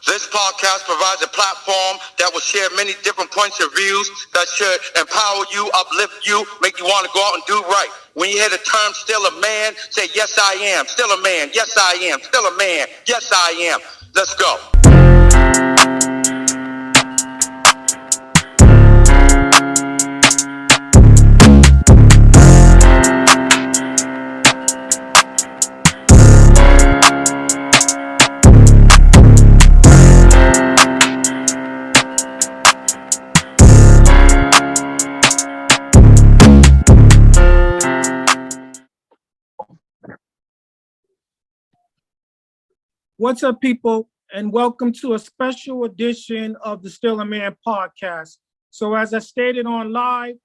This podcast provides a platform that will share many different points of views that should empower you, uplift you, make you want to go out and do right. When you hear the term still a man, say, yes, I am. Still a man. Yes, I am. Still a man. Yes, I am. Let's go. What's up, people, and welcome to a special edition of the Still a Man podcast. So as I stated on live,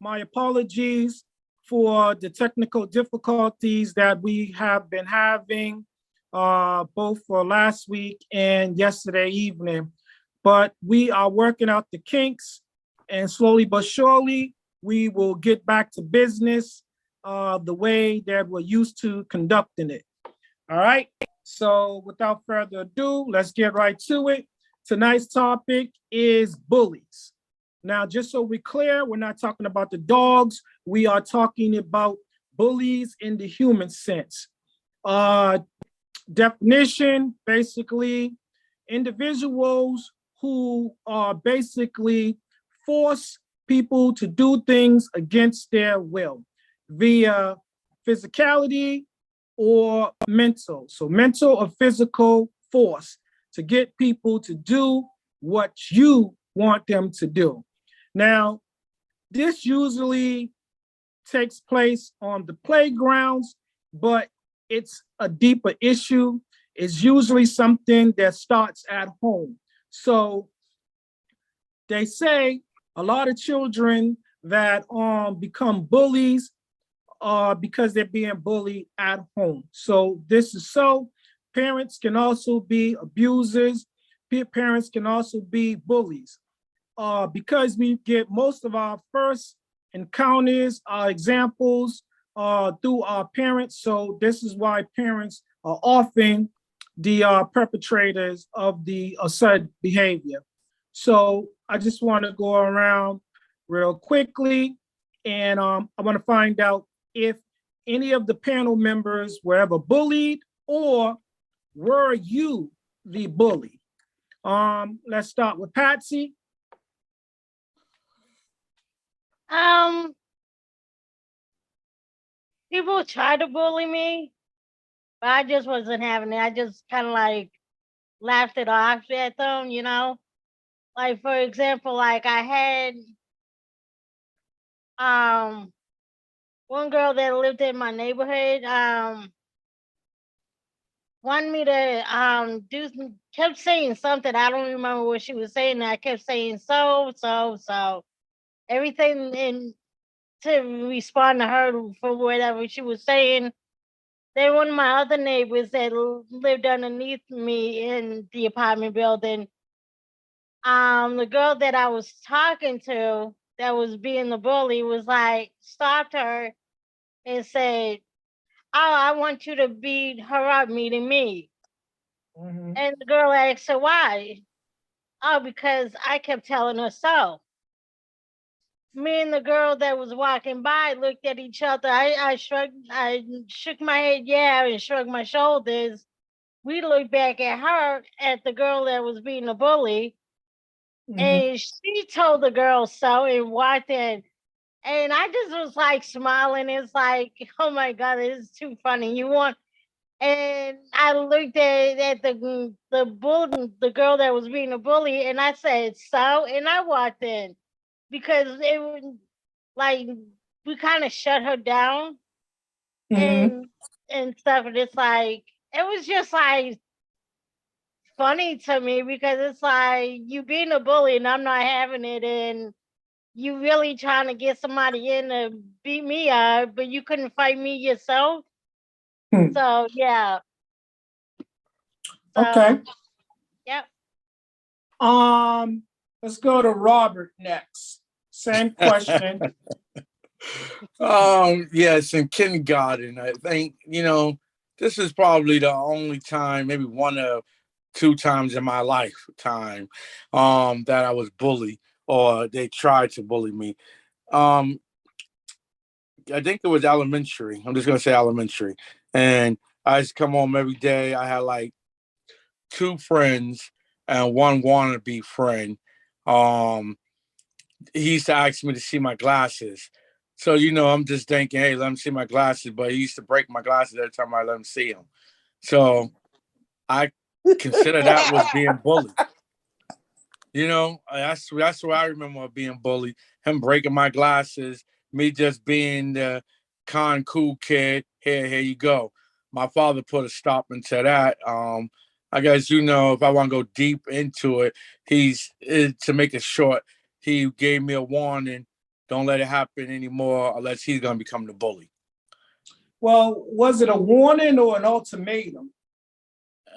my apologies for the technical difficulties that we have been having both for last week and yesterday evening. But we are working out the kinks, and slowly but surely, we will get back to business the way that we're used to conducting it. All right. So without further ado, let's get right to it. Tonight's topic is bullies. Now, just so we're clear, we're not talking about the dogs. We are talking about bullies in the human sense. Definition, basically, individuals who are basically force people to do things against their will via physicality, or mental. So mental or physical force to get people to do what you want them to do. Now, this usually takes place on the playgrounds, but it's a deeper issue. It's usually something that starts at home. So they say a lot of children that become bullies because they're being bullied at home. So this is so. Parents can also be abusers. Parents can also be bullies. Because we get most of our first encounters, examples through our parents. So this is why parents are often the perpetrators of the said behavior. So I just want to go around real quickly, and I want to find out if any of the panel members were ever bullied, or were you the bully? Let's start with Patsy. People tried to bully me, but I just wasn't having it. I just kind of like laughed it off at them, you know? Like, for example, like I had one girl that lived in my neighborhood wanted me to kept saying something. I don't remember what she was saying. I kept saying so everything, and to respond to her for whatever she was saying. Then one of my other neighbors that lived underneath me in the apartment building, the girl that I was talking to that was being the bully was like, stopped her and said, "Oh, I want you to beat her up, meeting me." Mm-hmm. And the girl asked her why. "Oh, because I kept telling her so." Me and the girl that was walking by looked at each other. I shook my head, yeah, and shrugged my shoulders. We looked back at her, at the girl that was being a bully, Mm-hmm. and she told the girl so and walked in. And I just was like smiling. It's like, oh my God, this is too funny. You want, and I looked at the girl that was being a bully, and I said so, and I walked in because it was like we kind of shut her down Mm-hmm. and stuff, and it's like it was just like funny to me because it's like you being a bully and I'm not having it, and you really trying to get somebody in to beat me up, but you couldn't fight me yourself. Hmm. So yeah. Okay. So yep. Let's go to Robert next. Same question. Yes, in kindergarten, I think, this is probably the only time, maybe one of 2 times in my lifetime that I was bullied or they tried to bully me. Um, I think it was elementary. I'm just gonna say elementary, and I used to come home every day. I had like 2 friends and one wannabe friend. Um, he used to ask me to see my glasses. So, I'm just thinking, hey, let him see my glasses. But he used to break my glasses every time I let him see them. So I consider that was being bullied. That's what I remember being bullied. Him breaking my glasses, me just being the cool kid. Here you go. My father put a stop into that. I guess if I want to go deep into it, to make it short. He gave me a warning. Don't let it happen anymore, unless he's gonna become the bully. Well, was it a warning or an ultimatum?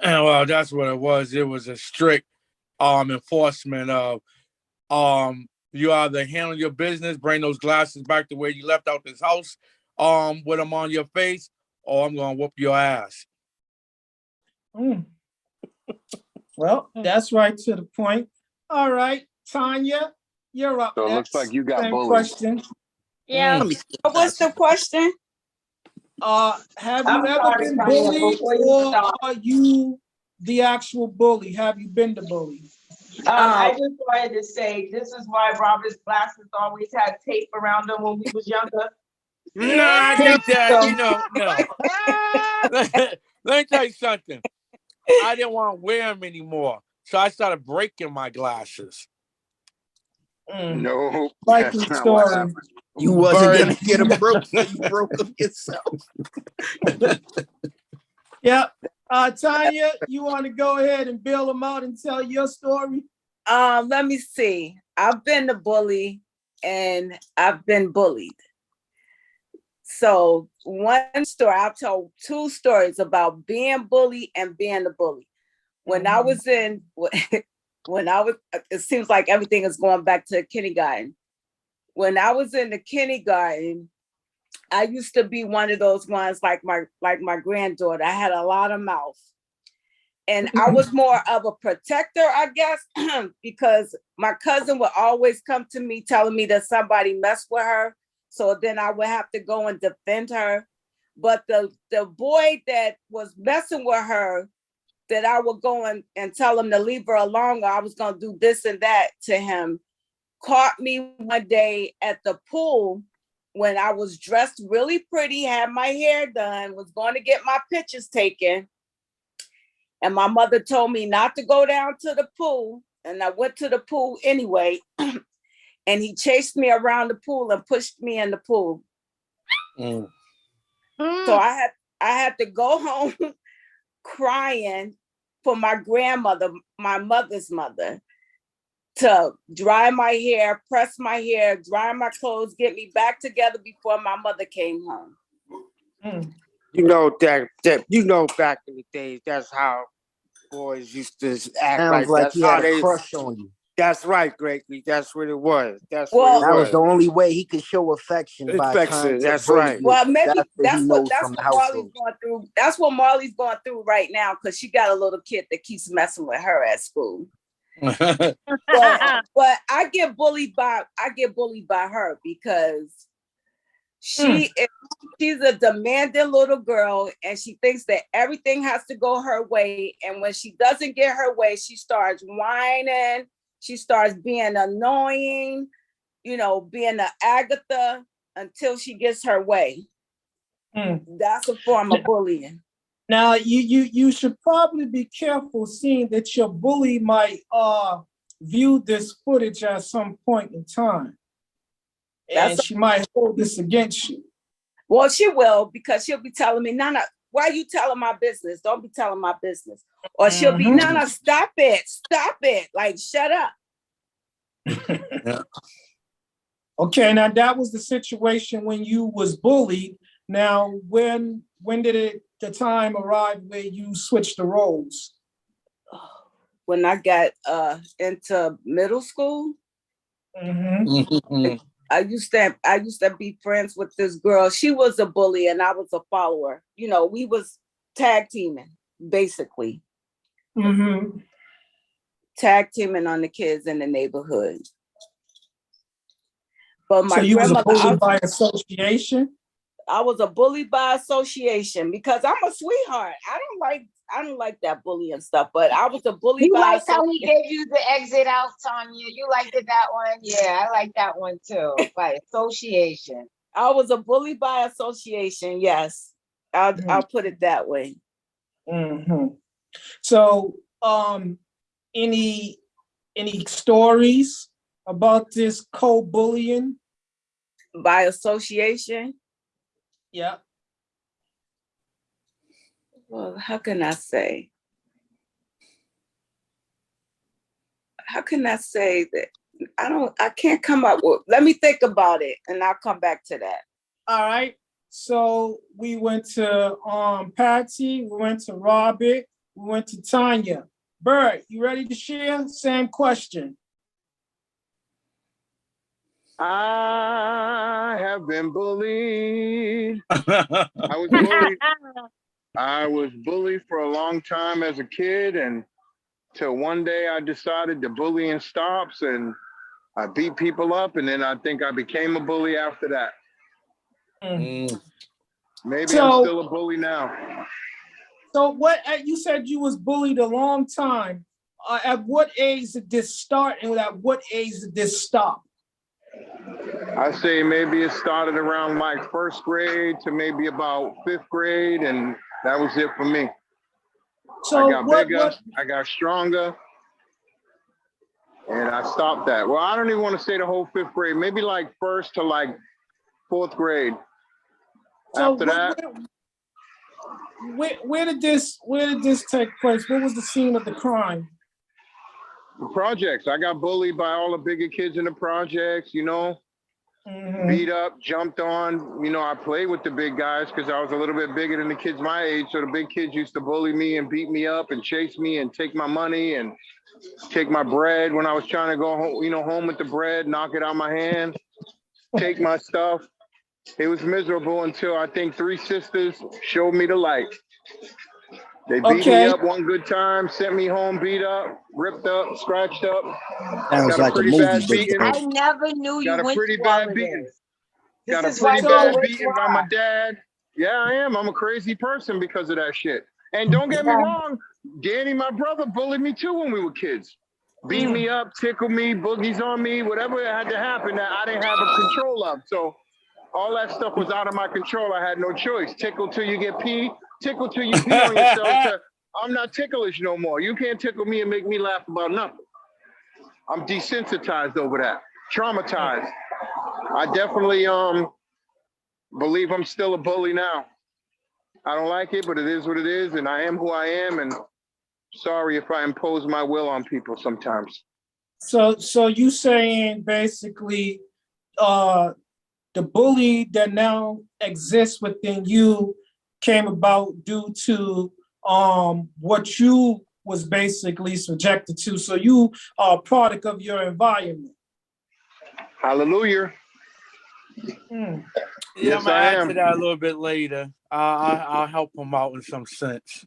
And well, that's what it was. It was a strict enforcement of you either handle your business, bring those glasses back to where you left out this house, with them on your face, or I'm gonna whoop your ass. Mm. Well, that's right to the point. All right, Tanya, you're up So it looks next. like you got Same bullied. question. Yeah. What was the question? Have you I'm ever sorry, been Tanya, bullied, before you or start. are you the actual bully? Have you been the bully? I just wanted to say, this is why Robert's glasses always had tape around them when we was younger. No, I think that, no. Let me tell you something. I didn't want to wear them anymore. So I started breaking my glasses. No, Like that's the not what story. happened. You wasn't Bird. gonna get them broke, so you broke them yourself. Yep. Tanya, you want to go ahead and bail them out and tell your story? Let me see. I've been the bully and I've been bullied. So one story, I'll tell 2 stories about being bullied and being the bully. When I was it seems like everything is going back to kindergarten. When I was in the kindergarten, I used to be one of those ones like my granddaughter. I had a lot of mouth. And I was more of a protector, I guess, because my cousin would always come to me telling me that somebody messed with her. So then I would have to go and defend her. But the boy that was messing with her, that I would go and tell him to leave her alone, or I was going to do this and that to him, caught me one day at the pool when I was dressed really pretty, had my hair done, was going to get my pictures taken. And my mother told me not to go down to the pool. And I went to the pool anyway. And he chased me around the pool and pushed me in the pool. So I had to go home crying for my grandmother, my mother's mother, to dry my hair, press my hair, dry my clothes, get me back together before my mother came home. That back in the days, that's how boys used to act. Sounds like he had a crush on you. That's right, Gregory. That's what it was. That was the only way he could show affection by trying to that's bully right. you. Well, maybe that's what Marley's going through. That's what Marley's going through right now, because she got a little kid that keeps messing with her at school. But I get bullied by her because she's a demanding little girl, and she thinks that everything has to go her way. And when she doesn't get her way, she starts whining. She starts being annoying, being an Agatha until she gets her way. That's a form of bullying. Now, you should probably be careful, seeing that your bully might view this footage at some point in time. And she might hold this against you. Well, she will, because she'll be telling me, Nana, why are you telling my business? Don't be telling my business. Or she'll be, Nana, stop it. Like, shut up. Yeah. Okay, now that was the situation when you was bullied. Now, when did the time arrive where you switched the roles? When I got into middle school, I used to be friends with this girl. She was a bully and I was a follower. We was tag teaming, basically. Mm-hmm. Tag teaming on the kids in the neighborhood. But my So you was a grandmother, bully by association? I was a bully by association because I'm a sweetheart. I don't like that bullying stuff, but I was a bully You by liked how association. he gave you the exit out, Tanya. You liked it, that one? Yeah, I like that one too. By association. I was a bully by association. Yes, I'll put it that way. Mm-hmm. So, any stories about this co-bullying? By association? Yeah. Well, how can I say? How can I say that? I can't come up with, let me think about it and I'll come back to that. All right. So we went to Patsy, we went to Robert, we went to Tanya. Bird, you ready to share? Same question. I have been bullied. I was bullied for a long time as a kid, and till one day I decided the bullying stops, and I beat people up, and then I think I became a bully after that. Maybe I'm still a bully now. So what you said you was bullied a long time. At what age did this start, and at what age did this stop? I say maybe it started around like first grade to maybe about fifth grade, and that was it for me. So I got bigger, I got stronger, and I stopped that. Well, I don't even want to say the whole fifth grade, maybe like first to like fourth grade. So after that, where did this take place? What was the scene of the crime? the projects. I got bullied by all the bigger kids in the projects, you know, beat up, jumped on. You know, I played with the big guys because I was a little bit bigger than the kids my age. So the big kids used to bully me and beat me up and chase me and take my money and take my bread when I was trying to go home, you know, home with the bread, knock it out my hand, take my stuff. It was miserable until I think 3 sisters showed me the light. They beat me up one good time, sent me home beat up, ripped up, scratched up. Sounds got like a pretty a movie, bad Big beating. Bird. I never knew you Got a went pretty through all bad of beating. this. Got This a is why pretty you bad went beating by my dad. Yeah, I am. I'm a crazy person because of that shit. And don't get me wrong, Danny, my brother, bullied me too when we were kids. Beat me up, tickled me, boogies on me, whatever had to happen that I didn't have a control of. So all that stuff was out of my control. I had no choice. Tickle till you get pee, tickle till you pee on yourself. I'm not ticklish no more. You can't tickle me and make me laugh about nothing. I'm desensitized over that, traumatized. I definitely believe I'm still a bully now. I don't like it, but it is what it is, and I am who I am, and sorry if I impose my will on people sometimes. So you saying basically the bully that now exists within you came about due to what you was basically subjected to. So you are a product of your environment. Hallelujah. Yeah, Yes, I'm gonna I add am. to that a little bit later. I'll help him out in some sense.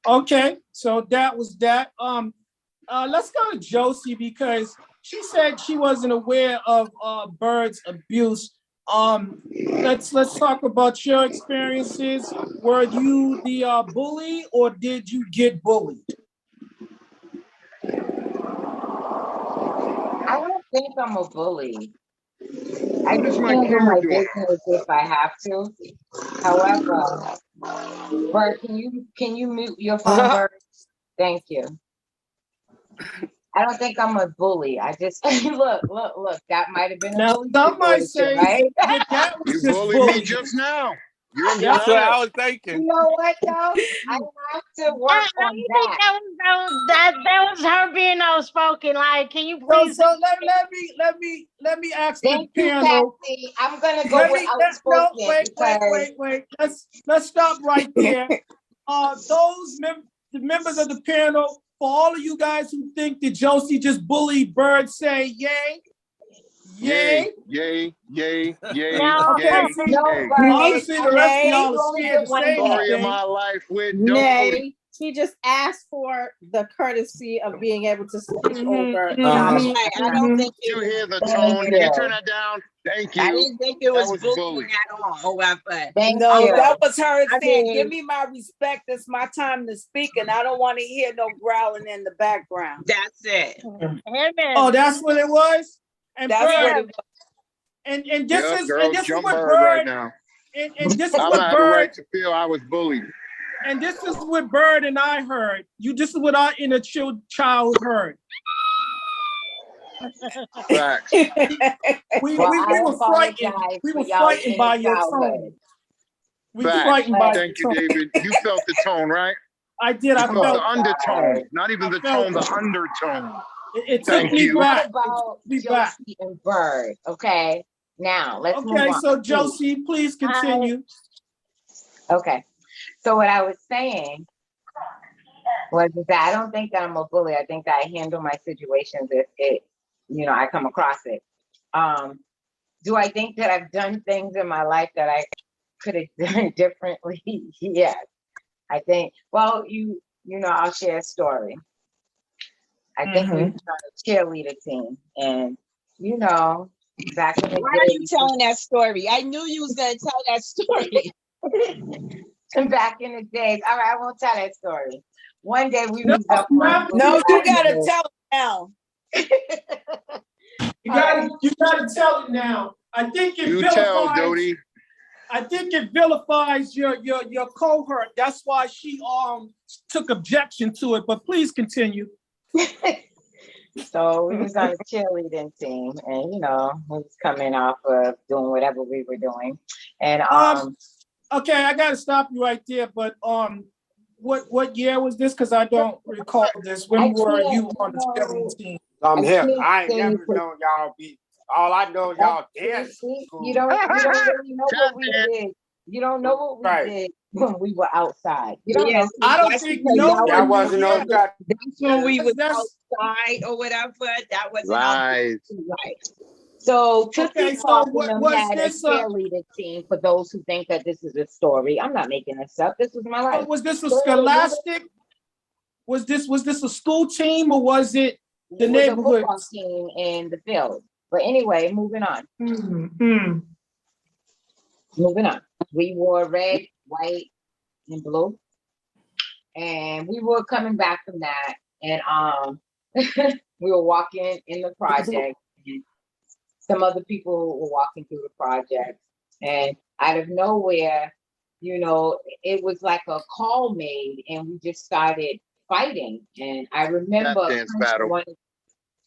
Okay, so that was that. Let's go to Josie because she said she wasn't aware of Bird's abuse. Let's talk about your experiences. Were you the bully or did you get bullied? I don't think I'm a bully. I What is just my handle camera my doing? business if I have to. However, Bert, can you mute your phone, Bert? Thank you. I don't think I'm a bully. I just look. That might have been a Now, bully some might situation, say right? that was You just bullied me bullying. just now. You didn't That's deny what it. I was You thinking. know what though? I have to work I on think that. that was her being outspoken. Like, can you So, please? let me ask the Thank you, panel. Patsy. I'm gonna go with outspoken because Wait. Let's stop right there. The members of the panel, for all of you guys who think that Josie just bullied Bird, say yay. Yay, yay, yay, yay, No. yay, no, yay. but Obviously, the rest of you y'all are only scared get to one say yay. Story of anything. my life with Doty. Nay. he just asked for the courtesy of being able to switch over. Uh-huh. I don't think Did you hear the Thank tone? Can you you. turn that down? Thank I you. didn't think it That was was bullying bully. at all. But Thank No, you. that was her I saying, mean- give me my respect. It's my time to speak, and I don't want to hear no growling in the background. that's it. Amen. Oh, that's what it was. And That's Bird, what it was. and this Yep, is girls this is jump what bird right Bird now. and this is I'm what not the Bird right to feel I was bullied. and this is what Bird and I heard. This is what our inner child heard. Facts. We Well, were frightened. apologize We for were y'all's frightened by inner your childhood. tone. We were Facts. frightened by Thank you, your tone. David. You felt the tone, right? I did. I You felt felt the undertone, not even I the felt tone, the it. undertone. It took Thank me you. back. What about It took me back. Josie and Bird? Okay, now let's move Okay, on. so Josie, please continue. Okay, so what I was saying was that I don't think that I'm a bully. I think that I handle my situations if it, I come across it. Do I think that I've done things in my life that I could have done differently? Yes. I think, well, I'll share a story. I think we was on a cheerleader team, and back in the Why are you day, telling that story? I knew you was gonna tell that story. back in the days. All right, I won't tell that story. One day we No, was up on No, you gotta tell it now. You gotta tell it now. I think it You tell, vilifies. Dodie. I think it vilifies your cohort. That's why she took objection to it. But please continue. So we was on a cheerleading team, and we was coming off of doing whatever we were doing, and Okay, I gotta stop you right there. But what year was this? Because I don't recall this. When were you on the cheerleading team? I'm here. I ain't never known y'all be. All I know y'all dance. You don't really know what we did. You don't know what we did when we were outside. You don't know. I don't think no one. That wasn't no. That's when we was That's- outside or whatever. That wasn't Lies. Right. So Okay, Tootsie so Pop what and them was had a this? cheerleader team. For those who think that this is a story, I'm not making this up. This was my life. Was this a scholastic? Was this a school team or was it the neighborhood? A football team in the field. But anyway, moving on. Moving on. We wore red, white, and blue. And we were coming back from that. And we were walking in the project. And some other people were walking through the project. And out of nowhere, it was like a call made, and we just started fighting. And I remember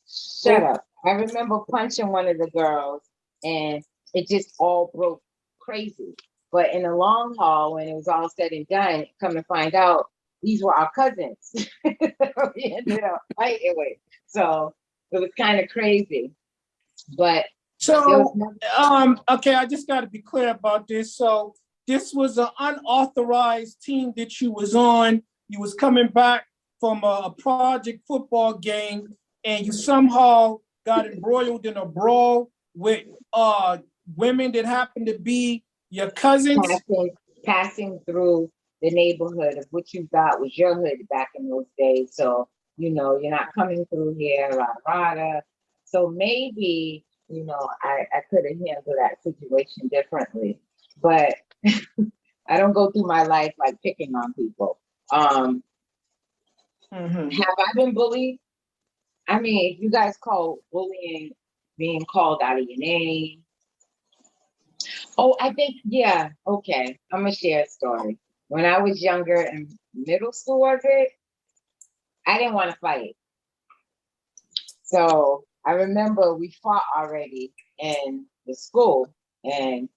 shut up. I remember punching one of the girls, and it just all broke crazy. But in the long haul, when it was all said and done, come to find out, these were our cousins. We ended up fighting with. So it was kind of crazy. But okay, I just got to be clear about this. So this was an unauthorized team that you was on. You was coming back from a project football game, and you somehow got embroiled in a brawl with women that happened to be your cousins. Passing through the neighborhood of what you thought was your hood back in those days. So, you're not coming through here, rah. So maybe, I could have handled that situation differently. But I don't go through my life like picking on people. Have I been bullied? I mean, if you guys call bullying being called out of your name. Oh, I think, yeah, okay. I'm gonna share a story. When I was younger in middle school, was it? I didn't want to fight. So I remember we fought already in the school. And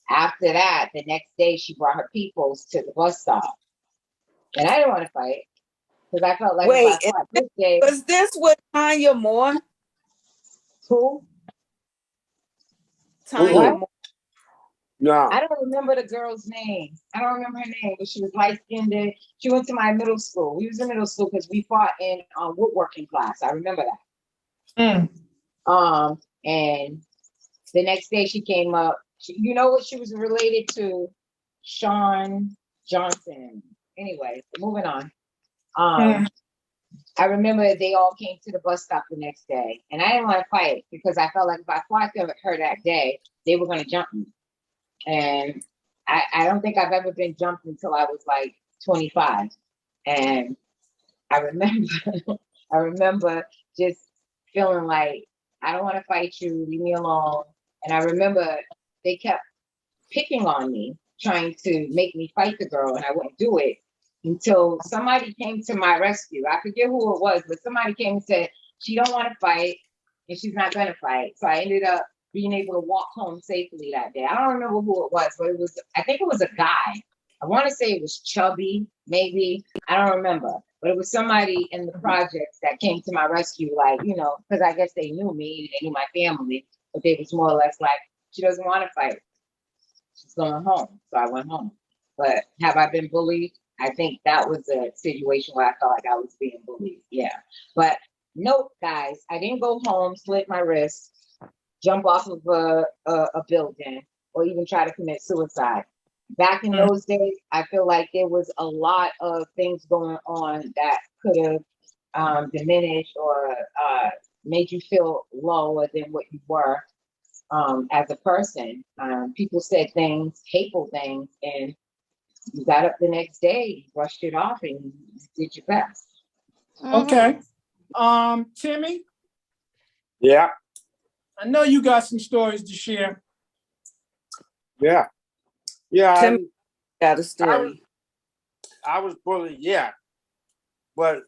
after that, the next day she brought her peoples to the bus stop. And I didn't want to fight. Because I felt like was this with Tanya Moore? Who? Tanya Moore. No. I don't remember the girl's name. I don't remember her name, but she was light-skinned. She went to my middle school. We was in middle school because we fought in woodworking class. I remember that. And the next day she came up. You know what? She was related to Sean Johnson. Anyway, moving on. I remember they all came to the bus stop the next day, and I didn't want to fight because I felt like if I fought her that day, they were going to jump me. And I don't think I've ever been jumped until I was like 25. And I remember, I remember just feeling like, I don't want to fight you, leave me alone. And I remember they kept picking on me, trying to make me fight the girl, and I wouldn't do it until somebody came to my rescue. I forget who it was, but somebody came and said, she don't want to fight, and she's not going to fight. So I ended up being able to walk home safely that day. I don't remember who it was, but I think it was a guy. I want to say it was Chubby, maybe. I don't remember. But it was somebody in the projects that came to my rescue, like, you know, because I guess they knew me, they knew my family, but they was more or less like, she doesn't want to fight. She's going home. So I went home. But have I been bullied? I think that was a situation where I felt like I was being bullied. Yeah. But nope, guys, I didn't go home, slit my wrist, jump off of a building, or even try to commit suicide. Back in those days, I feel like there was a lot of things going on that could have diminished or made you feel lower than what you were as a person. People said things, hateful things, and you got up the next day, brushed it off, and you did your best. Okay. Timmy? Yeah. I know you got some stories to share. Yeah. Yeah. Tim got a story. I was bullied, yeah. But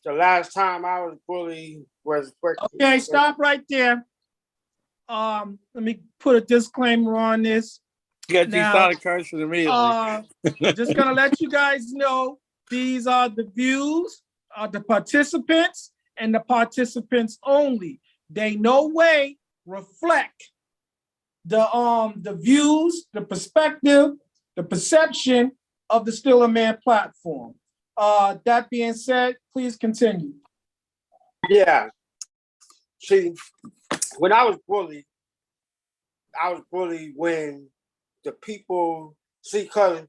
the last time I was bullied was... Okay, stop right there. Let me put a disclaimer on this. Yeah, you started cursing immediately. Just gonna let you guys know, these are the views of the participants and the participants only. They no way reflect the views, the perspective, the perception of the Still a Man platform. That being said, please continue. Yeah. See, when I was bullied when the people, because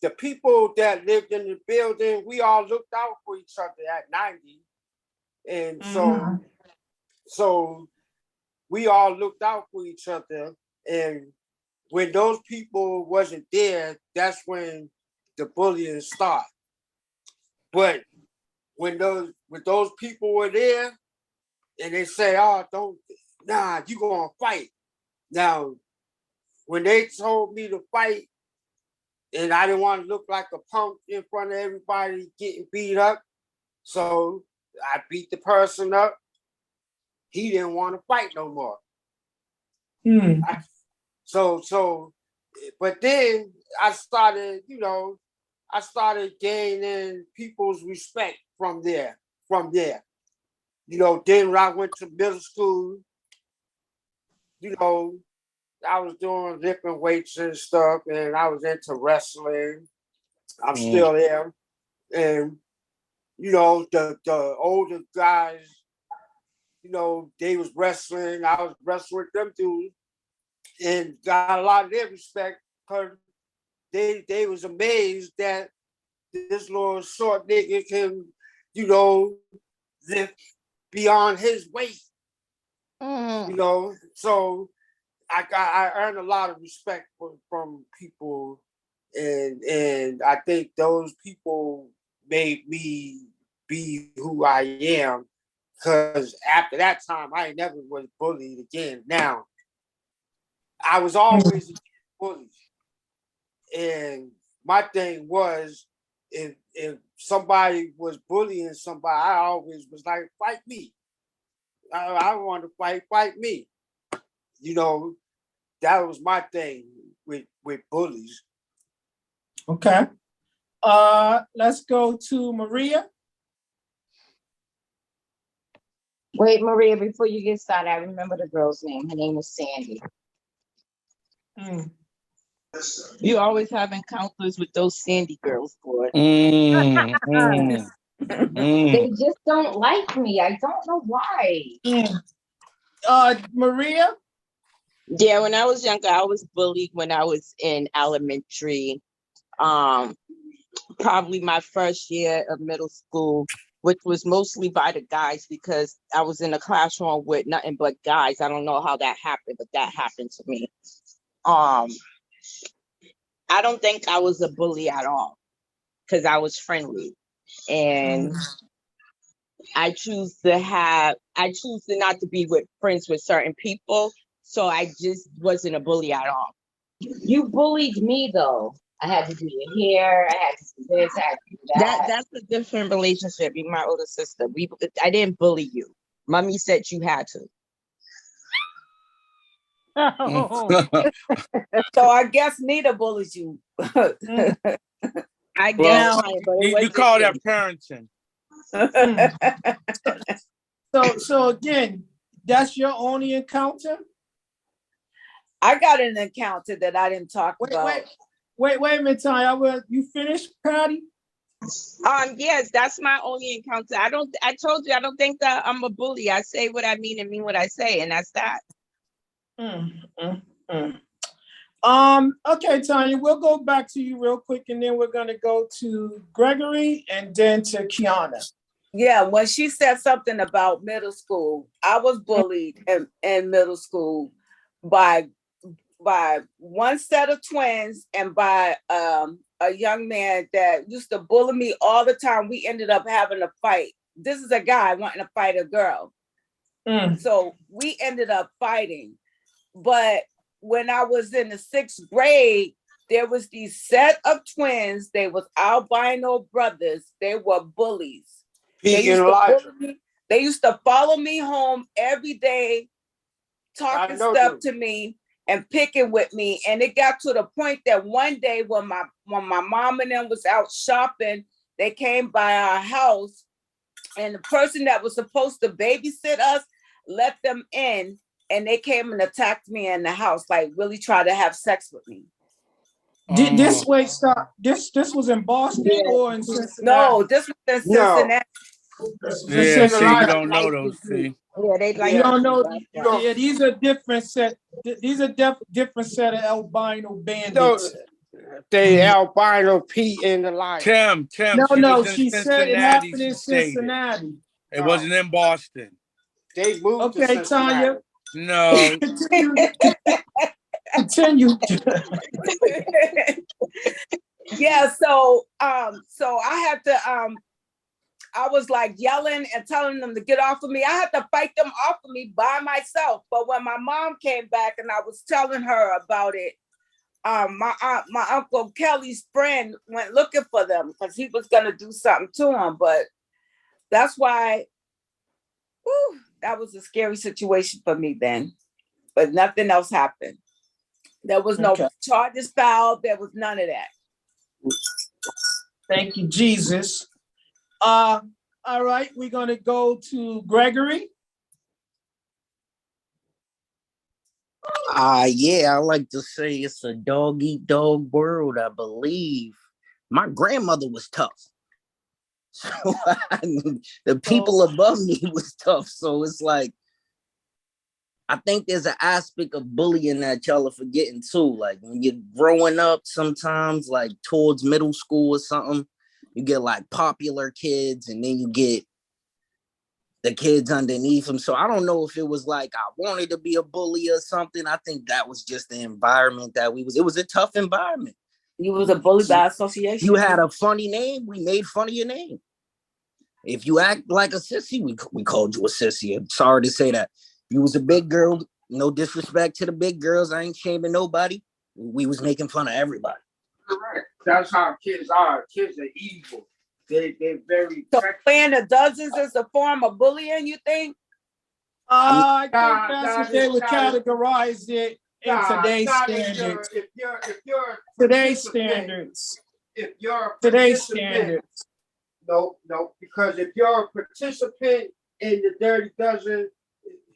the people that lived in the building, we all looked out for each other at 90. And so we all looked out for each other. And when those people wasn't there, that's when the bullying started. But when those people were there and they say, oh, you gonna fight. Now, when they told me to fight, and I didn't want to look like a punk in front of everybody getting beat up, so I beat the person up. He didn't want to fight no more. But then I started gaining people's respect from there. Then when I went to middle school, I was doing lifting weights and stuff, and I was into wrestling. I'm still there. And, the older guys, they was wrestling. I was wrestling with them dudes and got a lot of their respect because they was amazed that this little short nigga can, lift beyond his weight. So I earned a lot of respect from people, and I think those people made me be who I am. Because after that time, I never was bullied again. Now, I was always bullied, and my thing was, if somebody was bullying somebody, I always was like, fight me. I want to fight me. That was my thing with bullies. Okay. Let's go to Maria. Wait, Maria, before you get started, I remember the girl's name. Her name was Sandy. You always have encounters with those Sandy girls, boy. They just don't like me. I don't know why. Maria? Yeah, when I was younger, I was bullied when I was in elementary. probably my first year of middle school, which was mostly by the guys because I was in a classroom with nothing but guys. I don't know how that happened, but that happened to me. I don't think I was a bully at all because I was friendly. And I choose to not to be with friends with certain people. So I just wasn't a bully at all. You bullied me though. I had to do your hair. I had to do this. I had to do that. That's a different relationship. You're my older sister. I didn't bully you. Mommy said you had to. So I guess Nita bullies you. I guess, Well, but it you call that wasn't parenting. So again, that's your only encounter? I got an encounter that I didn't talk about. Wait a minute, Tanya. You finished, Patty? Yes, that's my only encounter. I told you I don't think that I'm a bully. I say what I mean and mean what I say, and that's that. Okay, Tanya, we'll go back to you real quick, and then we're gonna go to Gregory and then to Kiana. Yeah, when she said something about middle school, I was bullied in middle school by one set of twins and by a young man that used to bully me all the time. We ended up having a fight. This is a guy wanting to fight a girl. So we ended up fighting. But when I was in the 6th grade, there was these set of twins. They was albino brothers. They were bullies. They used to follow me home every day, talking stuff to me and picking with me. And it got to the point that one day when my mom and them was out shopping, they came by our house, and the person that was supposed to babysit us let them in, and they came and attacked me in the house, like really tried to have sex with me. This was in Boston or in Cincinnati? No, this was in Cincinnati. Yeah, see, you don't know those things. Yeah, they like you don't know. Yeah, these are different set. These are different set of albino bandits. They albino Pete in the line. Tim. No, was in she said it happened in stated. Cincinnati. It wasn't in Boston. They moved to Okay, Tanya. No. Continue. Yeah, so I had to I was like yelling and telling them to get off of me. I had to fight them off of me by myself. But when my mom came back and I was telling her about it, my Uncle Kelly's friend went looking for them because he was gonna do something to him. But that's why that was a scary situation for me then. But nothing else happened. There was no charges filed. There was none of that. Thank you, Jesus. All right, we're gonna go to Gregory. Yeah, I like to say it's a dog eat dog world, I believe. My grandmother was tough. So the people above me was tough. So it's like, I think there's an aspect of bullying that y'all are forgetting too. Like when you're growing up, sometimes like towards middle school or something, you get like popular kids and then you get the kids underneath them. So I don't know if it was like I wanted to be a bully or something. I think that was just the environment that it was a tough environment. You was a bully by association. You had a funny name, we made fun of your name. If you act like a sissy, we called you a sissy. I'm sorry to say that. You was a big girl, no disrespect to the big girls. I ain't shaming nobody. We was making fun of everybody. Correct. That's how kids are. Kids are evil. They're very. So playing the dozens is a form of bullying, you think? I think that's what they would categorize it in today's standards. If you're today's standards. If you're today's standards. No, because if you're a participant in the Dirty Dozen,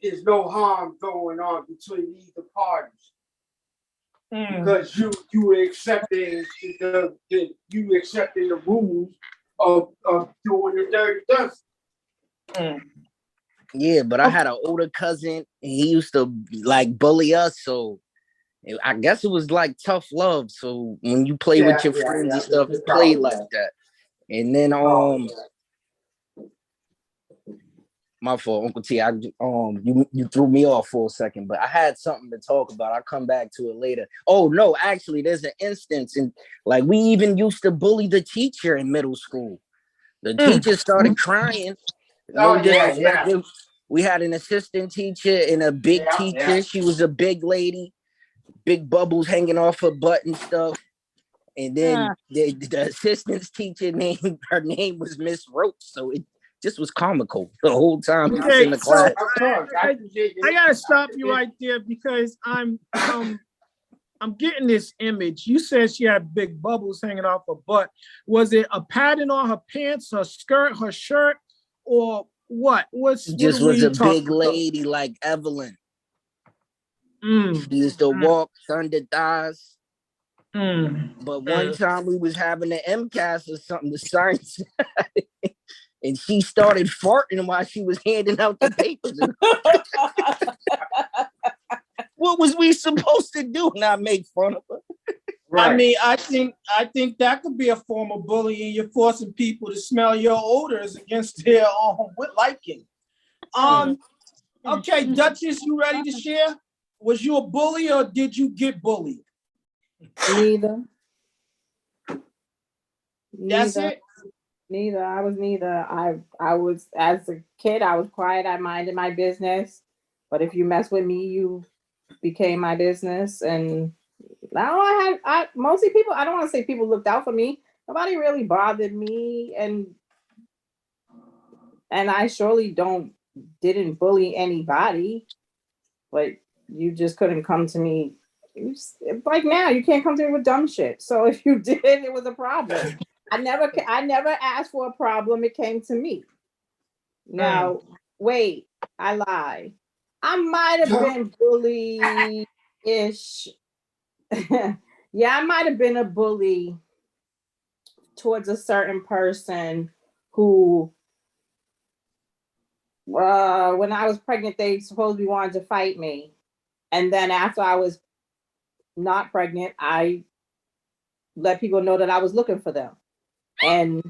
there's no harm going on between either parties. Because you accepting the rules of doing the Dirty Dozen. Yeah, but I had an older cousin and he used to like bully us. So, I guess it was like tough love. So when you play with your friends and stuff, you play like that. And then my fault, Uncle T. You threw me off for a second, but I had something to talk about. I'll come back to it later. Oh no, actually, there's an instance, and like we even used to bully the teacher in middle school. The teacher started crying. No disrespect. We had an assistant teacher and a big teacher. She was a big lady, big bubbles hanging off her butt and stuff. And then the assistant's teacher her name was Miss Roach. So it just was comical the whole time we was in the class. I gotta stop you right there because I'm getting this image. You said she had big bubbles hanging off her butt. Was it a pattern on her pants, her skirt, her shirt, or what? Just was a big lady like Evelyn. She used to walk thunder thighs. But one time we was having an MCAS or something, the science, and she started farting while she was handing out the papers. What was we supposed to do? Not make fun of her? Right. I mean, I think that could be a form of bullying. You're forcing people to smell your odors against their own liking. Okay, Duchess, you ready to share? Was you a bully or did you get bullied? Neither. That's it? Neither. I was neither. I was, as a kid, I was quiet. I minded my business. But if you mess with me, you became my business. And now mostly people, I don't want to say people looked out for me. Nobody really bothered me. And I surely didn't bully anybody. But you just couldn't come to me. Like now, you can't come to me with dumb shit. So if you did, it was a problem. I never asked for a problem. It came to me. Now, wait, I lied. I might have been bully-ish. Yeah, I might have been a bully towards a certain person who, when I was pregnant, they supposedly wanted to fight me. And then after I was not pregnant, I let people know that I was looking for them. And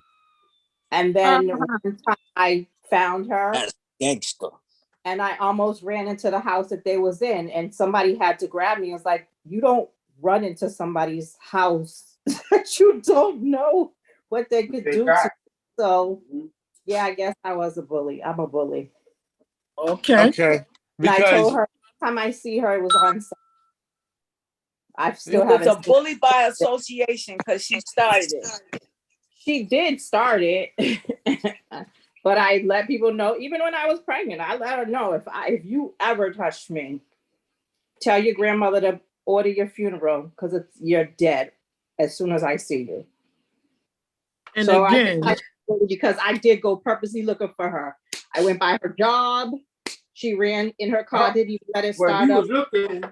then one time I found her. That's gangster. And I almost ran into the house that they was in. And somebody had to grab me. It was like, you don't run into somebody's house that you don't know what they could do to you. So yeah, I guess I was a bully. I'm a bully. Okay. Okay. And I told her every time I see her, it was on site. I still was a bully by association because she started it. She did start it, but I let people know. Even when I was pregnant, I let her know if you ever touch me, tell your grandmother to order your funeral because you're dead as soon as I see you. And so again, because I did go purposely looking for her. I went by her job. She ran in her car. Didn't even let it start up. Looking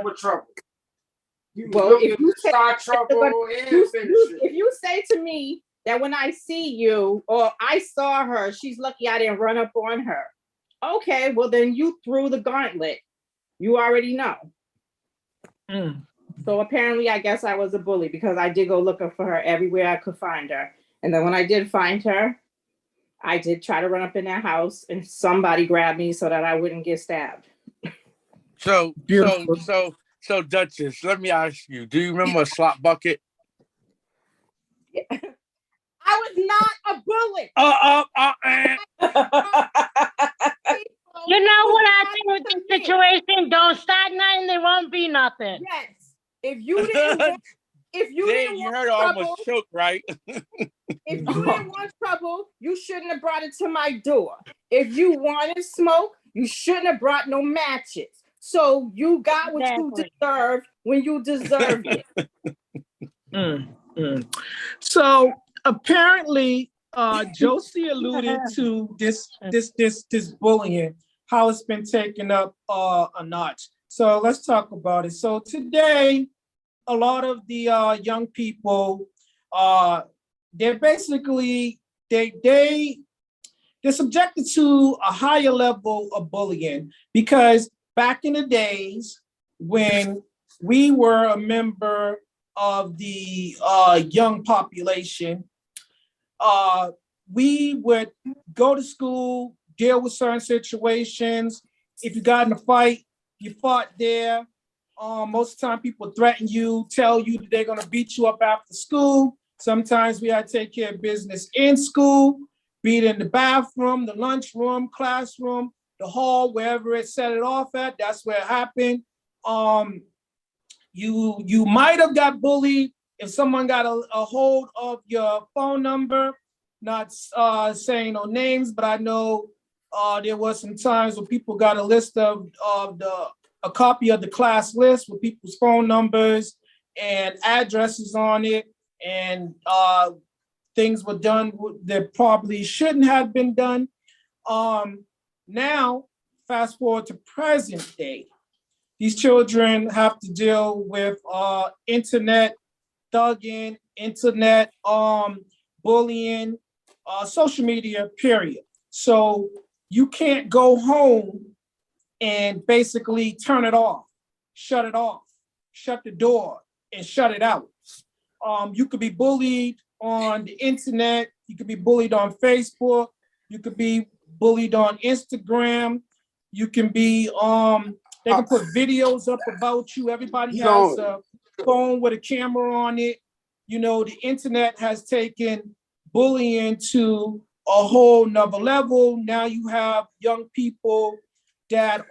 for trouble. If you say to me that when I see you or I saw her, she's lucky I didn't run up on her. Okay, well then you threw the gauntlet. You already know. So apparently, I guess I was a bully because I did go looking for her everywhere I could find her. And then when I did find her, I did try to run up in that house and somebody grabbed me so that I wouldn't get stabbed. So Duchess, let me ask you, do you remember a slop bucket? I was not a bully. You know what I think with this situation? Don't start nothing, there won't be nothing. Yes. If you didn't you heard her almost choke, right? If you didn't want trouble, you shouldn't have brought it to my door. If you wanted smoke, you shouldn't have brought no matches. So you got what you deserved when you deserved it. So apparently, Josie alluded to this bullying, how it's been taken up a notch. So let's talk about it. So today, a lot of the young people, they're basically they're subjected to a higher level of bullying because back in the days, when we were a member of the young population, we would go to school, deal with certain situations. If you got in a fight, you fought there. Most of the time, people threaten you, tell you that they're going to beat you up after school. Sometimes we had to take care of business in school, be it in the bathroom, the lunchroom, classroom, the hall, wherever it set it off at. That's where it happened. You might have got bullied if someone got a hold of your phone number. Not saying no names, but I know there was some times when people got a list of a copy of the class list with people's phone numbers and addresses on it, and things were done that probably shouldn't have been done. Now, fast forward to present day, these children have to deal with internet thugging, internet bullying, social media, period. So you can't go home and basically turn it off, shut the door, and shut it out. You could be bullied on the internet. You could be bullied on Facebook. You could be bullied on Instagram. You can be, they can put videos up about you. Everybody has a phone with a camera on it. You know, the internet has taken bullying to a whole nother level. Now you have young people that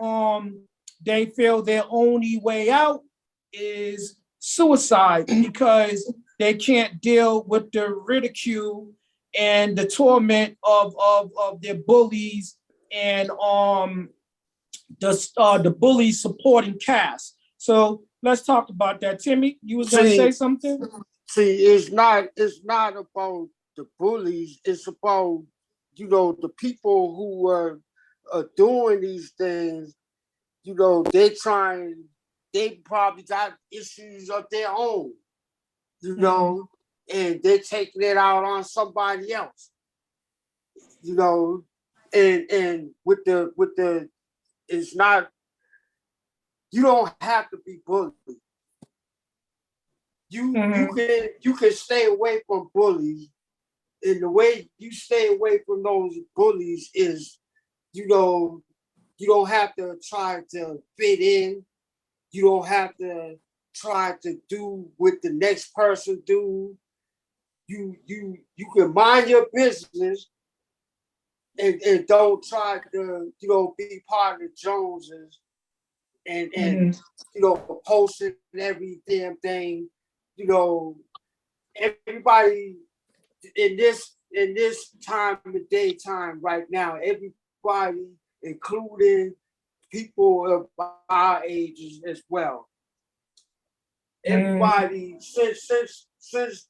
they feel their only way out is suicide because they can't deal with the ridicule and the torment of their bullies and the bully supporting cast. So let's talk about that. Timmy, you was gonna say something? See, it's not about the bullies, it's about, you know, the people who are doing these things. You know, they probably got issues of their own, you know, and they're taking it out on somebody else, you know, and with the it's not, you don't have to be bullied. You can stay away from bullies, and the way you stay away from those bullies is, you know, you don't have to try to fit in. You don't have to try to do what the next person do. You can mind your business and don't try to, you know, be part of the Joneses and you know, posting every damn thing. You know, everybody in this time of daytime right now, everybody, including people of our ages as well. Everybody, since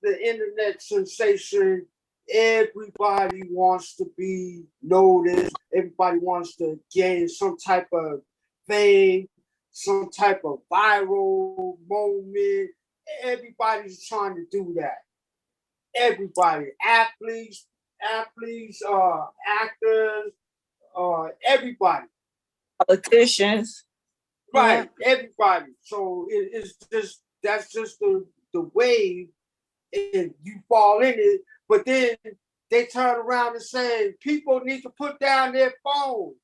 the internet sensation, everybody wants to be noticed. Everybody wants to gain some type of fame, some type of viral moment. Everybody's trying to do that. Everybody, athletes, actors, everybody. Politicians. Right, everybody. So it's just, that's just the wave, and you fall in it. But then they turn around and say people need to put down their phone.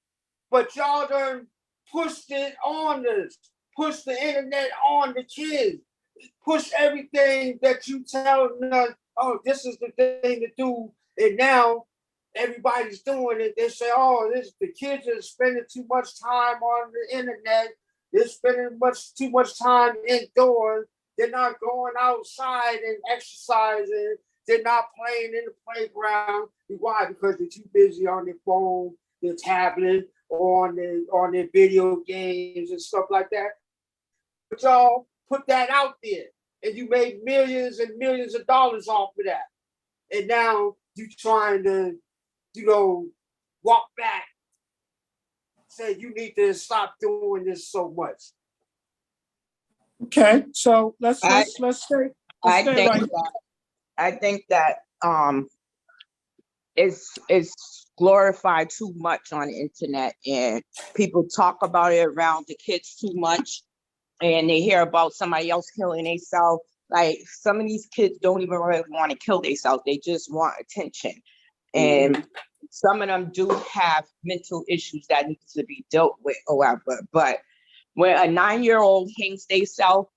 But y'all done pushed it on us, push the internet on the kids, push everything that you telling us, oh, this is the thing to do. And now everybody's doing it. They say, oh, the kids are spending too much time on the internet. They're spending too much time indoors. They're not going outside and exercising. They're not playing in the playground. Why? Because they're too busy on their phone, their tablet, or on their video games and stuff like that. But y'all put that out there, and you made millions and millions of dollars off of that. And now you trying to, you know, walk back, say you need to stop doing this so much. Okay, so let's stay right. I think that it's glorified too much on the internet, and people talk about it around the kids too much. and they hear about somebody else killing themselves. Like some of these kids don't even really want to kill themselves. They just want attention. And some of them do have mental issues that need to be dealt with or whatever. But when a 9-year-old hangs themselves,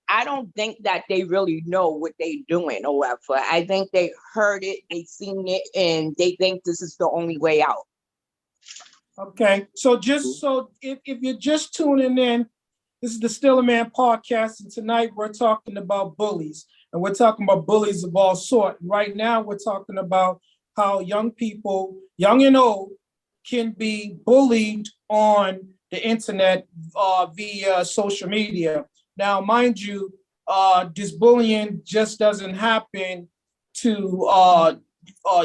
I don't think that they really know what they're doing or whatever. I think they heard it, they seen it, and they think this is the only way out. Okay, so just so if you're just tuning in, this is the Still a Man podcast, and tonight we're talking about bullies, and we're talking about bullies of all sorts. Right now, we're talking about how young people, young and old, can be bullied on the internet via social media. Now, mind you, this bullying just doesn't happen to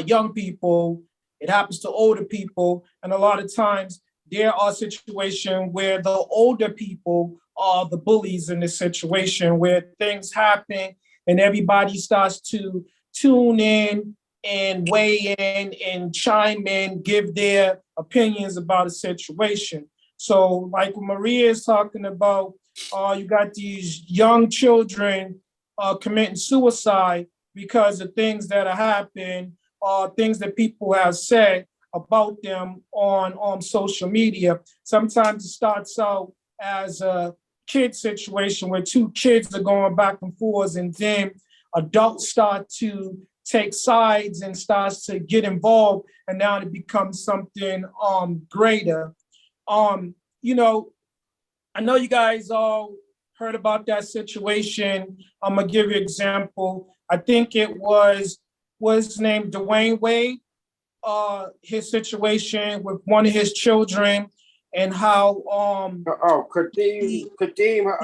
young people. It happens to older people, and a lot of times there are situations where the older people are the bullies in this situation, where things happen and everybody starts to tune in and weigh in and chime in, give their opinions about a situation. So, like Maria is talking about, you got these young children committing suicide because of things that are happening, things that people have said about them on social media. Sometimes it starts out as a kid situation where two kids are going back and forth, and then adults start to take sides and starts to get involved, and now it becomes something greater. You know, I know you guys all heard about that situation. I'm gonna give you an example. I think it was what's his name, Dwayne Wade, his situation with one of his children, and how Kadeem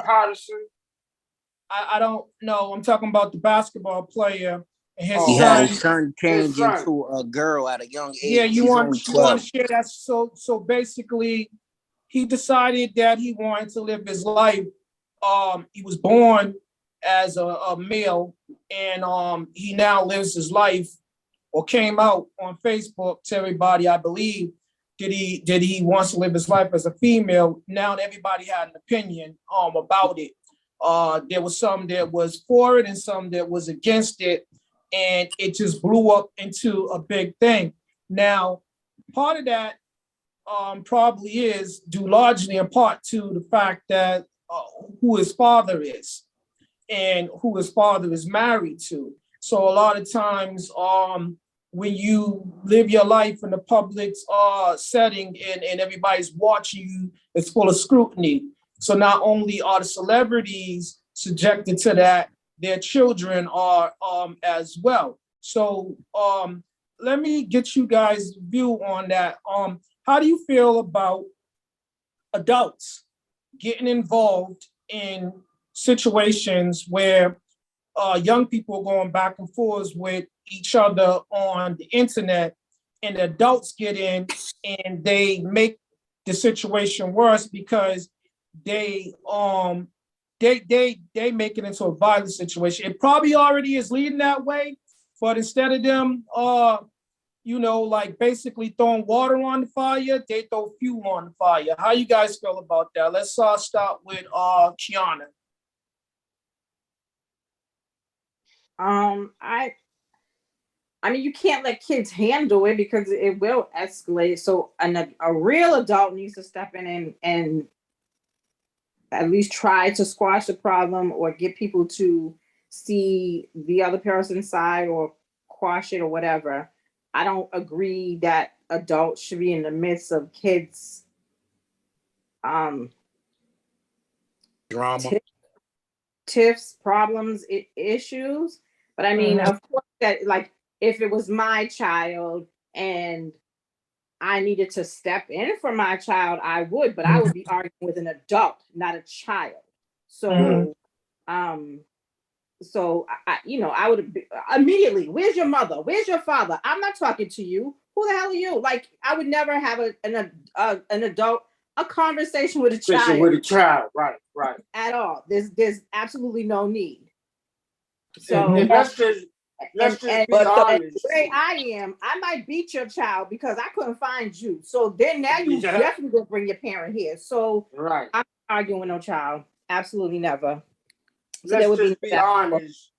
Hardison. I don't know. I'm talking about the basketball player and his Yeah, son. his son changed into a girl at a young age. Yeah, you He's want only you want 12. to share that? So basically, he decided that he wanted to live his life. He was born as a male, and he now lives his life, or came out on Facebook to everybody, I believe, did he wants to live his life as a female. Now everybody had an opinion about it. There was some that was for it and some that was against it, and it just blew up into a big thing. Now, part of that probably is due largely in part to the fact that who his father is and who his father is married to. So a lot of times, when you live your life in the public setting, and everybody's watching you, it's full of scrutiny. So not only are the celebrities subjected to that, their children are as well. So let me get you guys' view on that. How do you feel about adults getting involved in situations where young people going back and forth with each other on the internet, and adults get in and they make the situation worse because they make it into a violent situation. It probably already is leading that way, but instead of them like basically throwing water on the fire, they throw fuel on the fire. How you guys feel about that? Let's start with Kiana. I mean, you can't let kids handle it because it will escalate. So a real adult needs to step in and at least try to squash the problem or get people to see the other person's side or quash it or whatever. I don't agree that adults should be in the midst of kids' Drama. tiffs, problems, issues. But I mean, of course, that like if it was my child and I needed to step in for my child, I would, but I would be arguing with an adult, not a child. So, I would immediately, where's your mother? Where's your father? I'm not talking to you. Who the hell are you? Like, I would never have an adult, a conversation with a child. With a child, right. At all. There's absolutely no need. So, and let's just be honest. The way I am, I might beat your child because I couldn't find you. So then now you definitely gonna bring your parent here. So right. I'm not arguing with no child. Absolutely never. So there Let's would be just no be basketball. honest.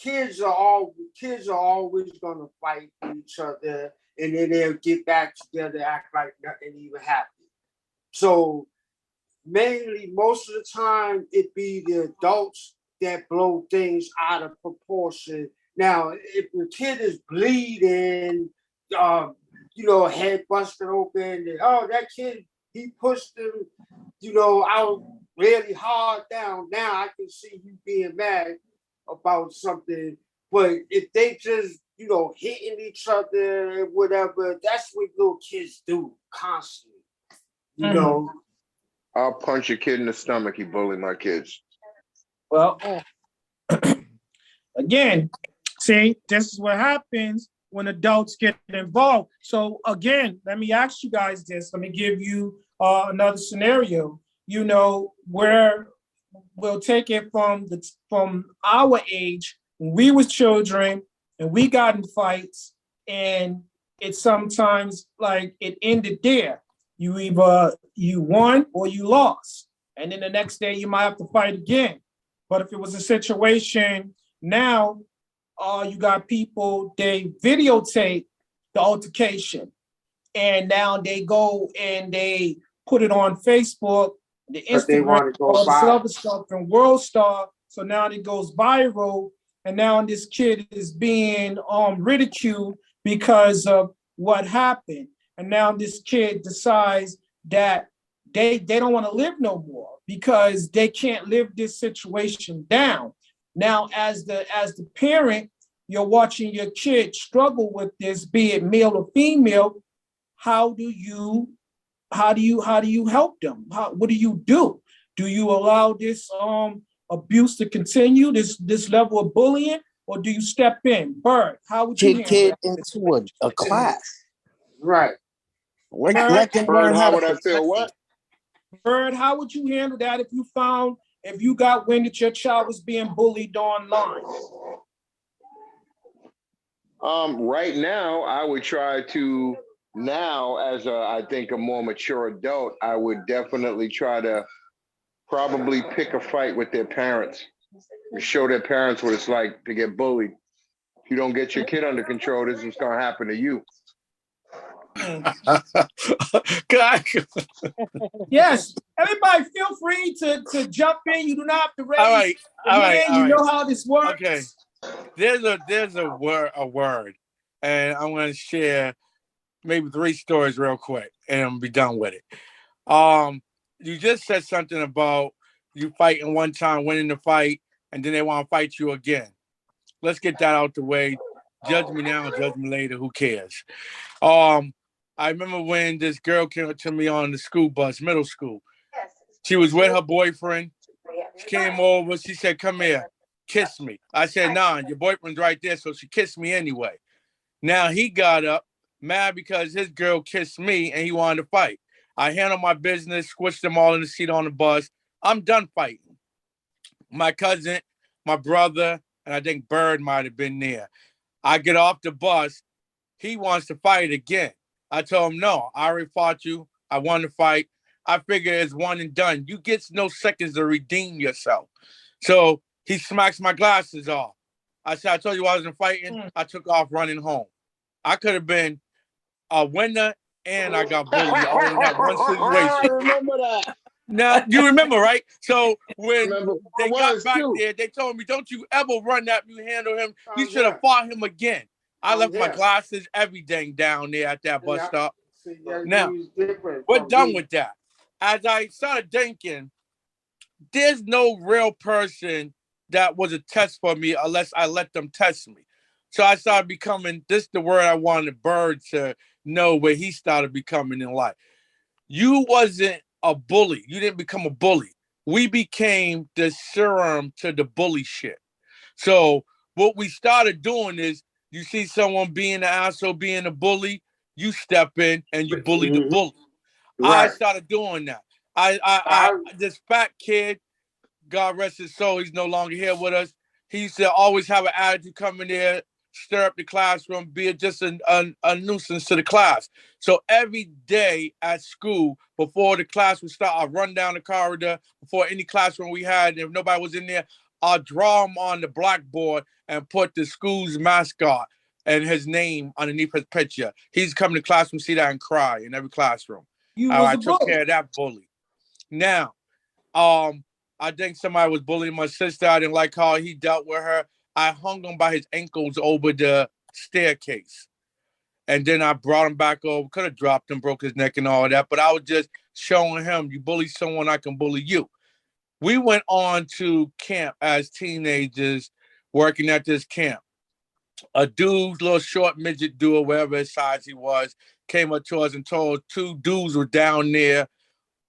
Kids are always gonna fight each other, and then they'll get back together, act like nothing even happened. So mainly, most of the time, it be the adults that blow things out of proportion. Now, if the kid is bleeding, head busted open, that kid, he pushed him, out really hard down. Now I can see you being mad about something. But if they just, hitting each other, whatever, that's what little kids do constantly, you know. I'll punch a kid in the stomach. He bullied my kids. Well, again, see, this is what happens when adults get involved. So again, let me ask you guys this. Let me give you another scenario. Where we'll take it from our age when we was children and we got in fights, and it's sometimes like it ended there. You won or you lost, and then the next day you might have to fight again. But if it was a situation now, you got people, they videotape the altercation, and now they go and they put it on Facebook, the Instagram, all this other stuff, and World Star. So now it goes viral, and now this kid is being ridiculed because of what happened. And now this kid decides that they don't want to live no more because they can't live this situation down. Now, as the parent, you're watching your kid struggle with this, be it male or female. How do you help them? What do you do? Do you allow this abuse to continue, this level of bullying, or do you step in? Bird, how would you handle kid that? into a class. Right. Let them learn how to protect what? Bird, how would you handle that if you got wind that your child was being bullied online? Right now, I would try to, as I think a more mature adult, I would definitely try to probably pick a fight with their parents and show their parents what it's like to get bullied. If you don't get your kid under control, this is going to happen to you. Yes, everybody feel free to jump in. You do not have to raise All right. You know how this works. Okay. There's a word, and I'm going to share maybe 3 stories real quick, and I'm gonna be done with it. You just said something about you fighting one time, winning the fight, and then they want to fight you again. Let's get that out the way. Judge me now, judge me later. Who cares? I remember when this girl came up to me on the school bus, middle school. She was with her boyfriend. She came over. She said, "Come here, kiss me." I said, "Nah, your boyfriend's right there." So she kissed me anyway. Now he got up, mad because his girl kissed me and he wanted to fight. I handled my business, squished them all in the seat on the bus. I'm done fighting. My cousin, my brother, and I think Bird might have been there. I get off the bus. He wants to fight again. I told him, no, I already fought you. I won the fight. I figure it's one and done. You get no seconds to redeem yourself. So he smacks my glasses off. I said, I told you I wasn't fighting. I took off running home. I could have been a winner and I got bullied all in that one situation. I remember that. Now, you remember, right? So when they got back too. there, they told me, don't you ever run that, you handle him. You should have fought him again. I left my glasses, everything down there at that bus stop. Now, we're done with that. As I started thinking, there's no real person that was a test for me unless I let them test me. So I started becoming, this the word I wanted Bird to know where he started becoming in life. You wasn't a bully. You didn't become a bully. We became the serum to the bully shit. So what we started doing is you see someone being an asshole, being a bully, you step in and you bully the bully. Right. I started doing that. I this fat kid, God rest his soul, he's no longer here with us. He used to always have an attitude coming there, stir up the classroom, be just a nuisance to the class. So every day at school, before the class would start, I'd run down the corridor before any classroom we had. If nobody was in there, I'd draw him on the blackboard and put the school's mascot and his name underneath his picture. He's coming to classroom, see that, and cry in every classroom. You was I a took bully. care of that bully. Now, I think somebody was bullying my sister. I didn't like how he dealt with her. I hung him by his ankles over the staircase. And then I brought him back over. Could have dropped him, broke his neck and all that. But I was just showing him, you bully someone, I can bully you. We went on to camp as teenagers, working at this camp. A dude, little short midget dude, whatever his size he was, came up to us and told two dudes were down there.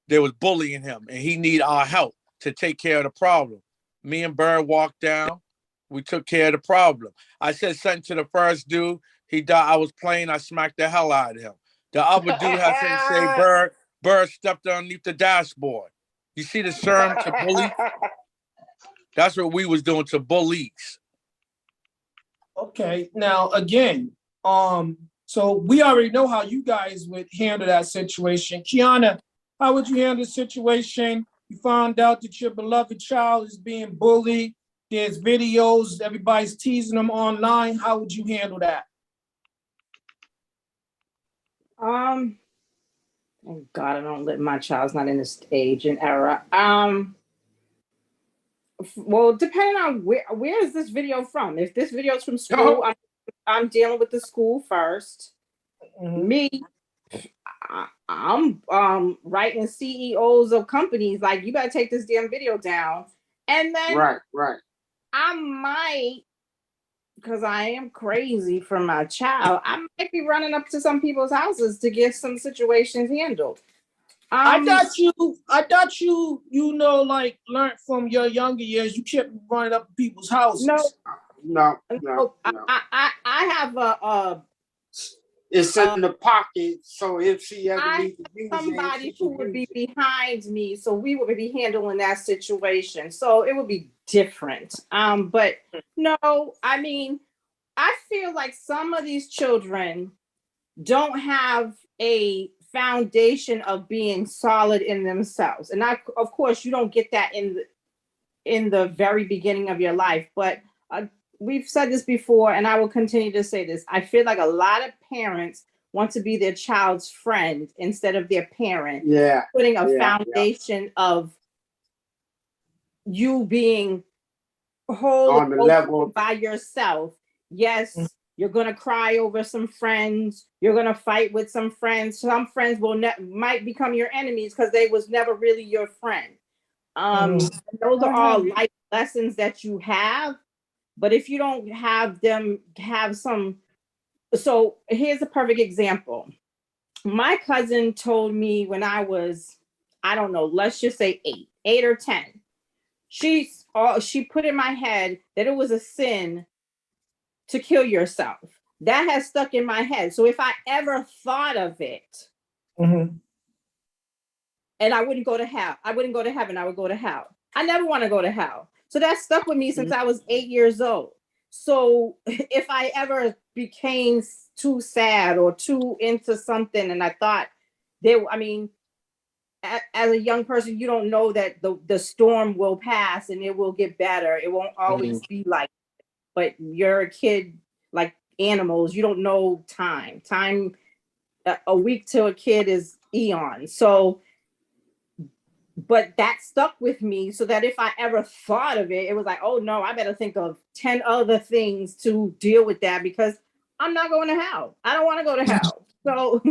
They was bullying him, and he need our help to take care of the problem. Me and Bird walked down. We took care of the problem. I said something to the first dude. He died. I was playing. I smacked the hell out of him. The other dude had something to say. Bird stepped underneath the dashboard. You see the term to bully? That's what we was doing to bullies. Okay. Now again, so we already know how you guys would handle that situation. Kiana, how would you handle the situation? You found out that your beloved child is being bullied. There's videos, everybody's teasing them online. How would you handle that? Oh God, I don't let my child's not in this age and era. Well, depending on where is this video from? If this video is from school, I'm dealing with the school first. Mm-hmm. Me, I'm writing CEOs of companies like, you better take this damn video down. And then right. I might, because I am crazy for my child, I might be running up to some people's houses to get some situations handled. I thought you like learned from your younger years. You kept running up to people's houses. No. I have a it's in the pocket, so if she ever needs to use somebody who would be behind me, so we would be handling that situation. So it would be different. But no, I mean, I feel like some of these children don't have a foundation of being solid in themselves. And of course, you don't get that in the very beginning of your life. But we've said this before, and I will continue to say this. I feel like a lot of parents want to be their child's friend instead of their parent. Yeah. Putting a foundation of you being whole on the level by yourself. Yes, you're gonna cry over some friends. You're gonna fight with some friends. Some friends might become your enemies because they was never really your friend. Those are all life lessons that you have. But if you don't have them, have some. So here's a perfect example. My cousin told me when I was, I don't know, let's just say 8 or 10. She put in my head that it was a sin to kill yourself. That has stuck in my head. So if I ever thought of it, and I wouldn't go to hell, I wouldn't go to heaven, I would go to hell. I never want to go to hell. So that stuck with me since I was 8 years old. So if I ever became too sad or too into something, and I thought as a young person, you don't know that the storm will pass and it will get better. It won't always be like, but you're a kid like animals. You don't know time. Time, a week to a kid is eon. So, but that stuck with me so that if I ever thought of it, it was like, oh no, I better think of 10 other things to deal with that because I'm not going to hell. I don't want to go to hell. So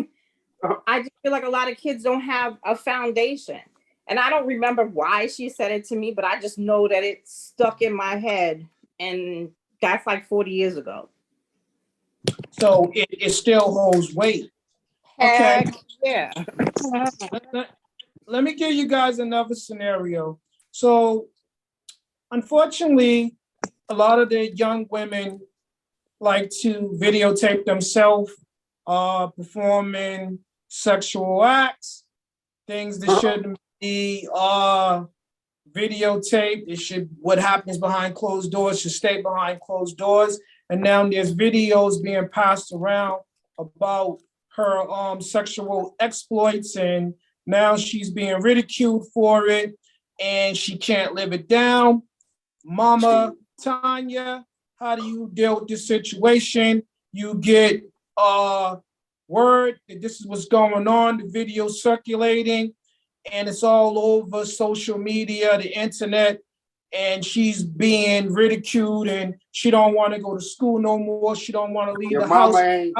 I just feel like a lot of kids don't have a foundation. And I don't remember why she said it to me, but I just know that it stuck in my head. And that's like 40 years ago. So it still holds weight. Okay. Yeah. Let me give you guys another scenario. So unfortunately, a lot of the young women like to videotape themselves performing sexual acts, things that shouldn't be videotaped. What happens behind closed doors should stay behind closed doors. and now there's videos being passed around about her sexual exploits, and now she's being ridiculed for it, and she can't live it down. Mama Tanya, how do you deal with this situation? You get word that this is what's going on, the video circulating, and it's all over social media, the internet, and she's being ridiculed, and she don't want to go to school no more. She don't want to leave Your the mama house. ain't.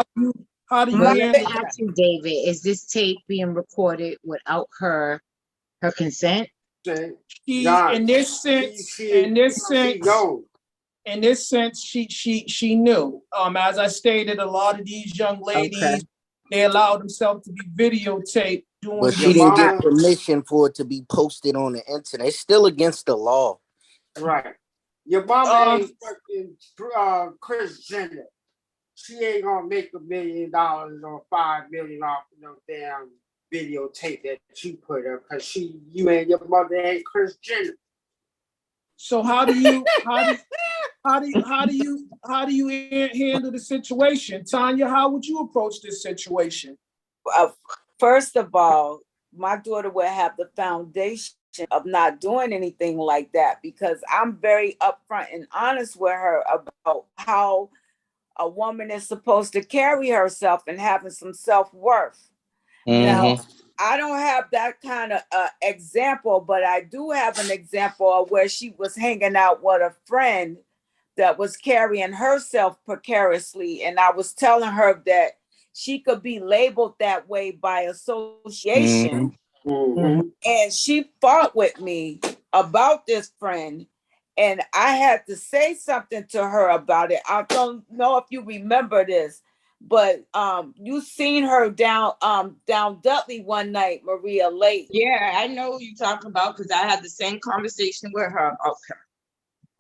How do you But let me handle that? ask you, David, is this tape being recorded without her consent? She, in this sense, she knew. As I stated, a lot of these young ladies, they allow themselves to be videotaped doing. But she didn't get permission for it to be posted on the internet. It's still against the law. Right. Your mama ain't fucking Chris Jenner. She ain't gonna make $1 million or $5 million off no damn videotape that you put up, because you and your mother ain't Chris Jenner. So how do you handle the situation, Tanya? How would you approach this situation? First of all, my daughter would have the foundation of not doing anything like that, because I'm very upfront and honest with her about how a woman is supposed to carry herself and having some self-worth. Now, I don't have that kind of example, but I do have an example of where she was hanging out with a friend that was carrying herself precariously. And I was telling her that she could be labeled that way by association. And she fought with me about this friend. And I had to say something to her about it. I don't know if you remember this, but you seen her down Dudley one night, Maria, late. Yeah, I know who you talking about, because I had the same conversation with her. Okay.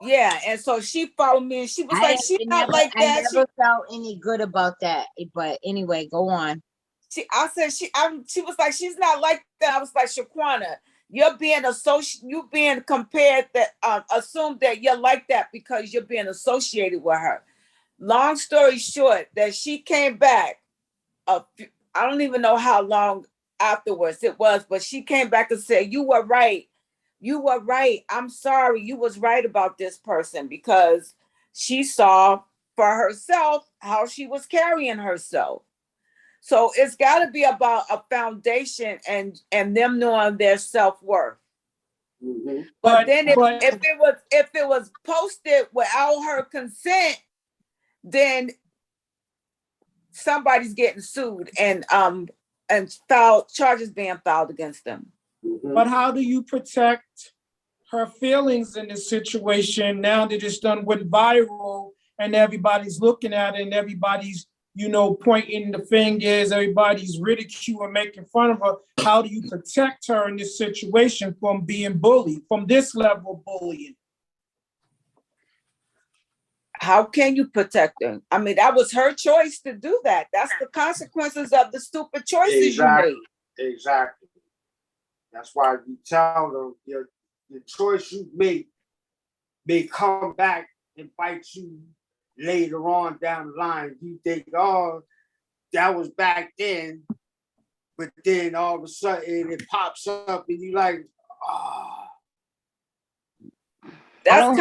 Yeah, and so she followed me, and she was like, "She's not like that." I never felt any good about that. But anyway, go on. She was like, "She's not like that." I was like, "Shaquana, you're being you being compared that assume that you're like that because you're being associated with her." Long story short, that she came back. I don't even know how long afterwards it was, but she came back and said, "You were right. You were right. I'm sorry. You was right about this person," because she saw for herself how she was carrying herself. So it's got to be about a foundation and them knowing their self-worth. But then if it was posted without her consent, then somebody's getting sued and charges being filed against them. But how do you protect her feelings in this situation now that it's done went viral and everybody's looking at it and everybody's pointing the fingers, everybody's ridiculing, making fun of her? How do you protect her in this situation from being bullied, from this level of bullying? How can you protect her? I mean, that was her choice to do that. That's the consequences of the stupid choices you made. Exactly. That's why you tell them the choice you make may come back and bite you later on down the line. You think, oh, that was back then, but then all of a sudden it pops up and you like, oh. That's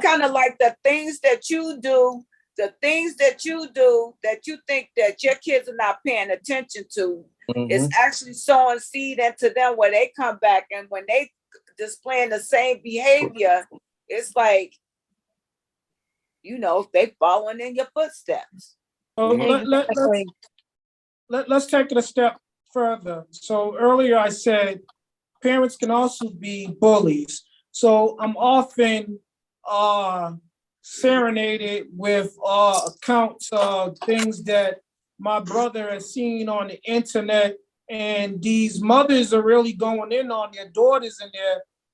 kind of like the things that you do that you think that your kids are not paying attention to. It's actually sowing seed into them where they come back, and when they displaying the same behavior, it's like, they following in your footsteps. So let's take it a step further. So earlier I said parents can also be bullies. So I'm often serenaded with accounts of things that my brother has seen on the internet, and these mothers are really going in on their daughters, and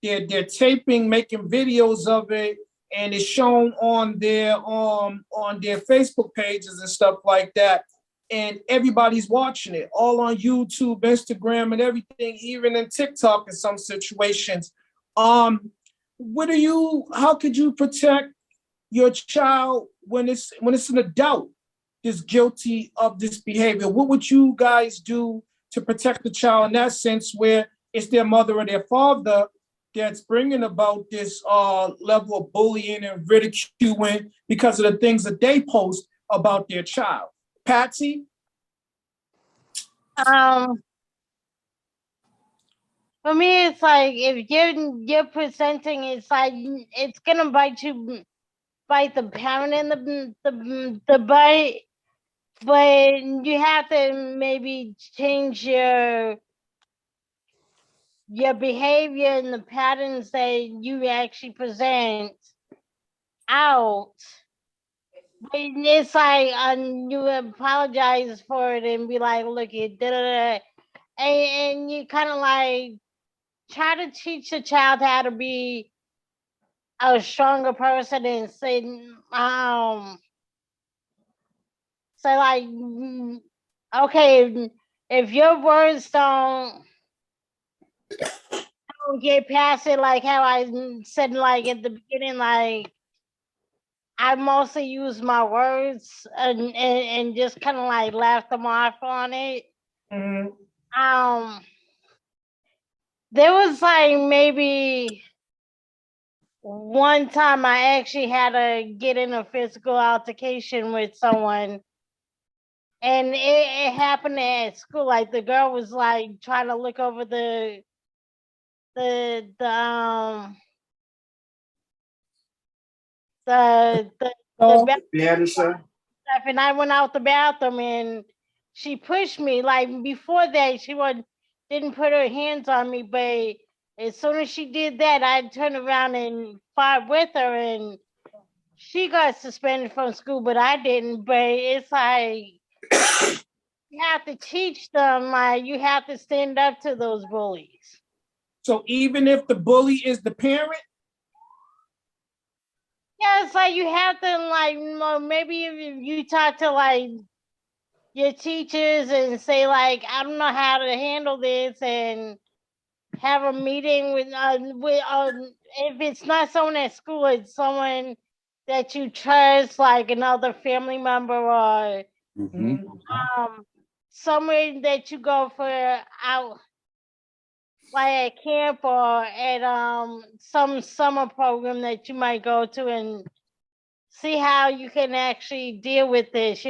they're taping, making videos of it, and it's shown on their Facebook pages and stuff like that. And everybody's watching it, all on YouTube, Instagram, and everything, even in TikTok in some situations. How could you protect your child, when it's an adult, is guilty of this behavior, what would you guys do to protect the child in that sense, where it's their mother or their father that's bringing about this level of bullying and ridiculing because of the things that they post about their child? Patsy? For me, it's like if you're presenting, it's like it's gonna bite the parent in the butt, but you have to maybe change your behavior and the patterns that you actually present out. But it's like you apologize for it and be like, look, it da da da, and you kind of like try to teach the child how to be a stronger person and say, like, okay, if your words don't get past it, like how I said, like at the beginning, like I mostly use my words and just kind of like laugh them off on it. There was like maybe one time I actually had to get in a physical altercation with someone, and it happened at school. Like the girl was like trying to look over the bathroom, and I went out the bathroom, and she pushed me. Like before that, she didn't put her hands on me, but as soon as she did that, I turned around and fought with her, and she got suspended from school, but I didn't. But it's like you have to teach them, like you have to stand up to those bullies. So even if the bully is the parent? Yeah, it's like you have to, like, maybe if you talk to like your teachers and say, like, I don't know how to handle this, and have a meeting with if it's not someone at school, it's someone that you trust, like another family member, or somewhere that you go for out, like at camp or at some summer program that you might go to, and see how you can actually deal with this,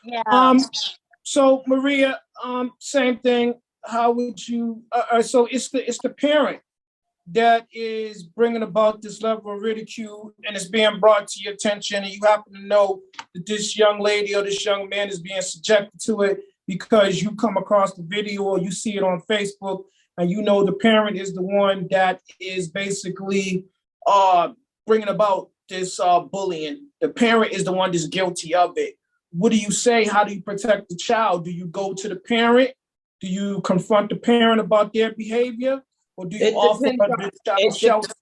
Yeah. So Maria, same thing. How would you? So it's the parent that is bringing about this level of ridicule, and it's being brought to your attention, and you happen to know that this young lady or this young man is being subjected to it because you come across the video or you see it on Facebook, and you know the parent is the one that is basically bringing about this bullying. The parent is the one that's guilty of it. What do you say? How do you protect the child? Do you go to the parent? Do you confront the parent about their behavior? Or do you offer the child shelter?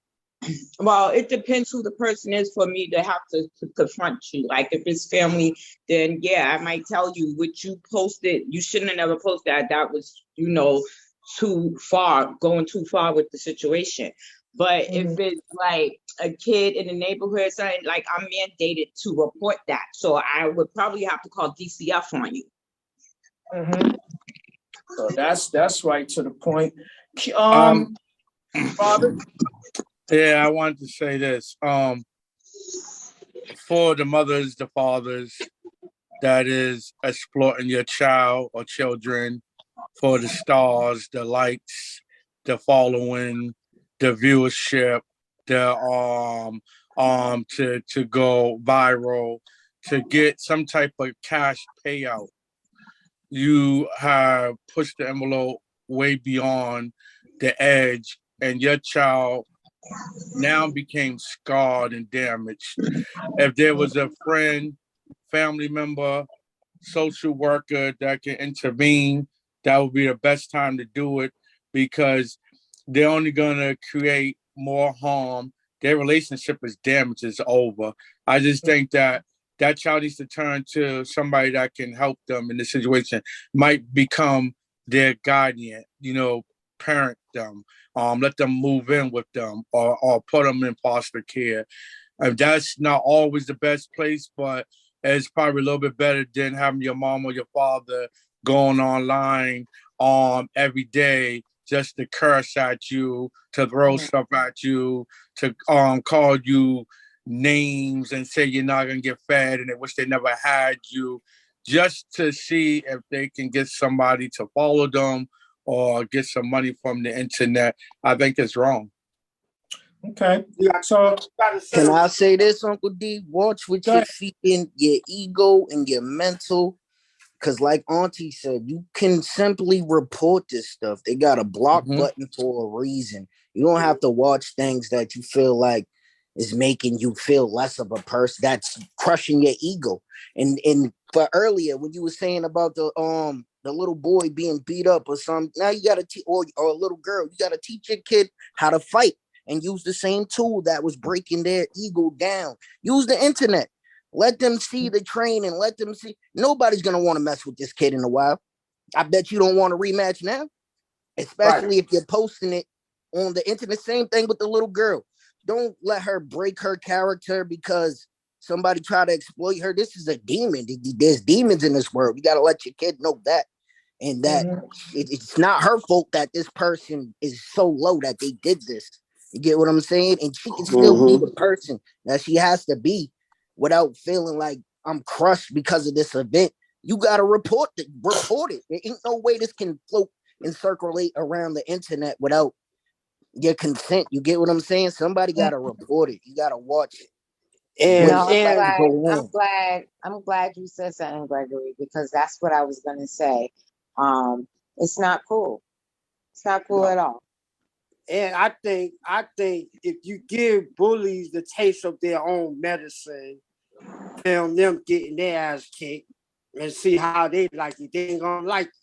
Well, it depends who the person is for me to have to confront you. Like if it's family, then yeah, I might tell you what you posted. You shouldn't have never posted that. That was, too far, going too far with the situation. But if it's like a kid in the neighborhood, something like I'm mandated to report that. So I would probably have to call DCF on you. So that's right to the point. Robert? Yeah, I wanted to say this. For the mothers, the fathers that is exploiting your child or children for the stars, the likes, the following, the viewership, the to go viral, to get some type of cash payout. You have pushed the envelope way beyond the edge, and your child now became scarred and damaged. If there was a friend, family member, social worker that can intervene, that would be the best time to do it, because they're only going to create more harm. Their relationship is damaged, it's over. I just think that child needs to turn to somebody that can help them in this situation, might become their guardian, parent them, let them move in with them, or put them in foster care. And that's not always the best place, but it's probably a little bit better than having your mom or your father going online every day just to curse at you, to throw stuff at you, to call you names and say you're not gonna get fed and they wish they never had you, just to see if they can get somebody to follow them or get some money from the internet. I think it's wrong. Okay. So Can I say this, Uncle D? Watch what you're feeding your ego and your mental. Because like Auntie said, you can simply report this stuff. They got a block button for a reason. You don't have to watch things that you feel like is making you feel less of a person. That's crushing your ego. And for earlier, when you were saying about the little boy being beat up or something, now you gotta teach, or a little girl, you gotta teach your kid how to fight and use the same tool that was breaking their ego down. Use the internet. Let them see the training. Let them see. Nobody's going to want to mess with this kid in a while. I bet you don't want a rematch now, especially if you're posting it on the internet. Same thing with the little girl. Don't let her break her character because somebody try to exploit her. This is a demon. There's demons in this world. You got to let your kid know that. And that it's not her fault that this person is so low that they did this. You get what I'm saying? And she can still be the person that she has to be without feeling like I'm crushed because of this event. You gotta report it. There ain't no way this can float and circulate around the internet without your consent. You get what I'm saying? Somebody gotta report it. You gotta watch it. No, I'm glad you said something, Gregory, because that's what I was gonna say. It's not cool. It's not cool at all. And I think if you give bullies the taste of their own medicine, film them getting their ass kicked and see how they like it, they ain't gonna like it.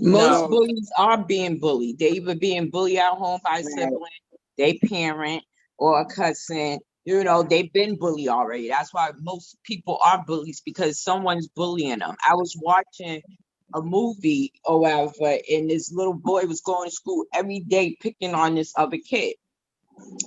Most bullies are being bullied. They either being bullied at home by a sibling, they parent, or a cousin. You know, they've been bullied already. That's why most people are bullies, because someone's bullying them. I was watching a movie or whatever, and this little boy was going to school every day picking on this other kid.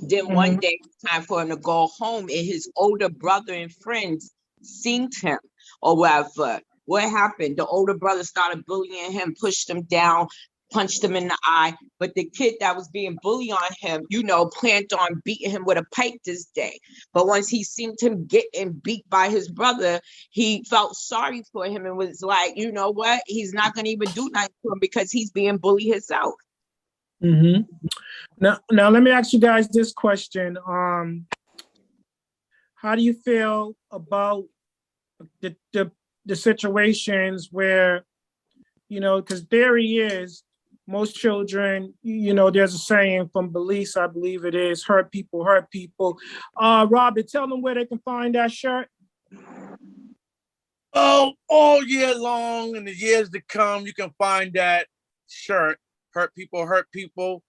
Then one day, it's time for him to go home, and his older brother and friends seen him or whatever. What happened? The older brother started bullying him, pushed him down, punched him in the eye. But the kid that was being bullied on him, you know, planned on beating him with a pipe this day. But once he seen him getting beat by his brother, he felt sorry for him and was like, you know what? He's not going to even do nothing to him because he's being bullied himself. Now, let me ask you guys this question. How do you feel about the situations where, you know, because there he is, most children, you know, there's a saying from Bullies, I believe it is, hurt people, hurt people. Robert, tell them where they can find that shirt. Oh, all year long and the years to come, you can find that shirt, Hurt People,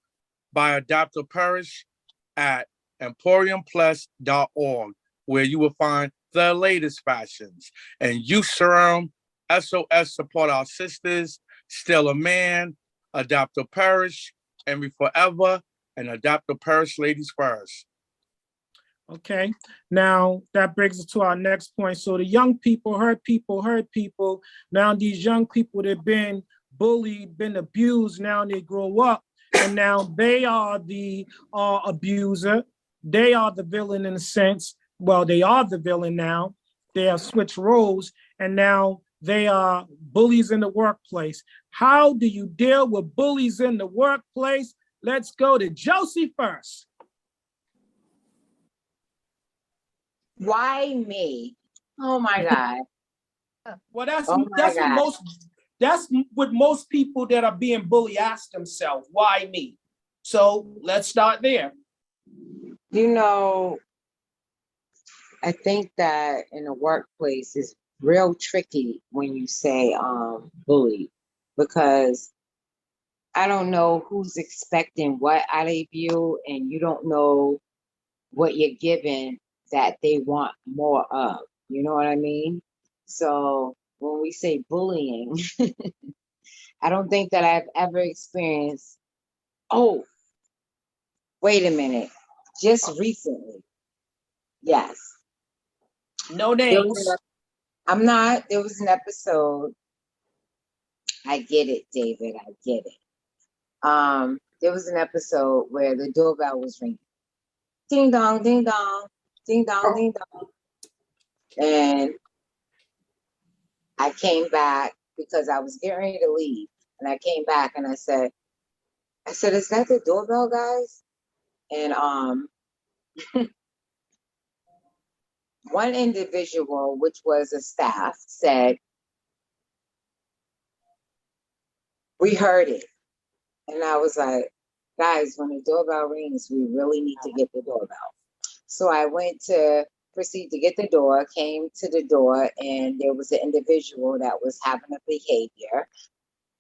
by Adopt a Parish at emporiumplus.org, where you will find the latest fashions. And S.A.M, SOS Support Our Sisters, Still a Man, Adopt a Parish, Envy Forever, and Adopt a Parish Ladies First. Okay, now that brings us to our next point. So the young people, hurt people, hurt people. Now these young people that have been bullied, been abused, now they grow up and now they are the abuser. They are the villain in a sense. Well, they are the villain now. They have switched roles and now they are bullies in the workplace. How do you deal with bullies in the workplace? Let's go to Josie first. Why me? Oh my God. Well, that's what most people that are being bullied ask themselves. Why me? So let's start there. You know, I think that in the workplace is real tricky when you say bully, because I don't know who's expecting what out of you, and you don't know what you're given that they want more of. You know what I mean? So when we say bullying, I don't think that I've ever experienced Oh, wait a minute. Just recently, yes. No There was names. I'm not. There was an episode. I get it, David. I get it. There was an episode where the doorbell was ringing. Ding dong, ding dong, ding dong, ding dong. And I came back because I was getting ready to leave. And I came back and I said, is that the doorbell, guys? And one individual, which was a staff, said, we heard it. And I was like, guys, when the doorbell rings, we really need to get the doorbell. So I went to proceed to get the door, came to the door, and there was an individual that was having a behavior.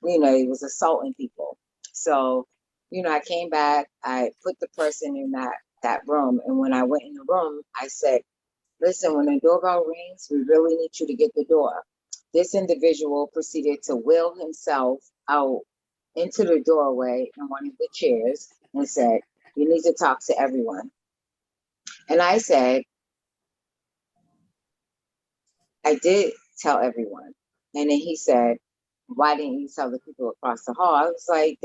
He was assaulting people. So, I came back, I put the person in that room. And when I went in the room, I said, listen, when the doorbell rings, we really need you to get the door. This individual proceeded to wheel himself out into the doorway in one of the chairs and said, you need to talk to everyone. And I said, I did tell everyone. And then he said, why didn't you tell the people across the hall? I was like,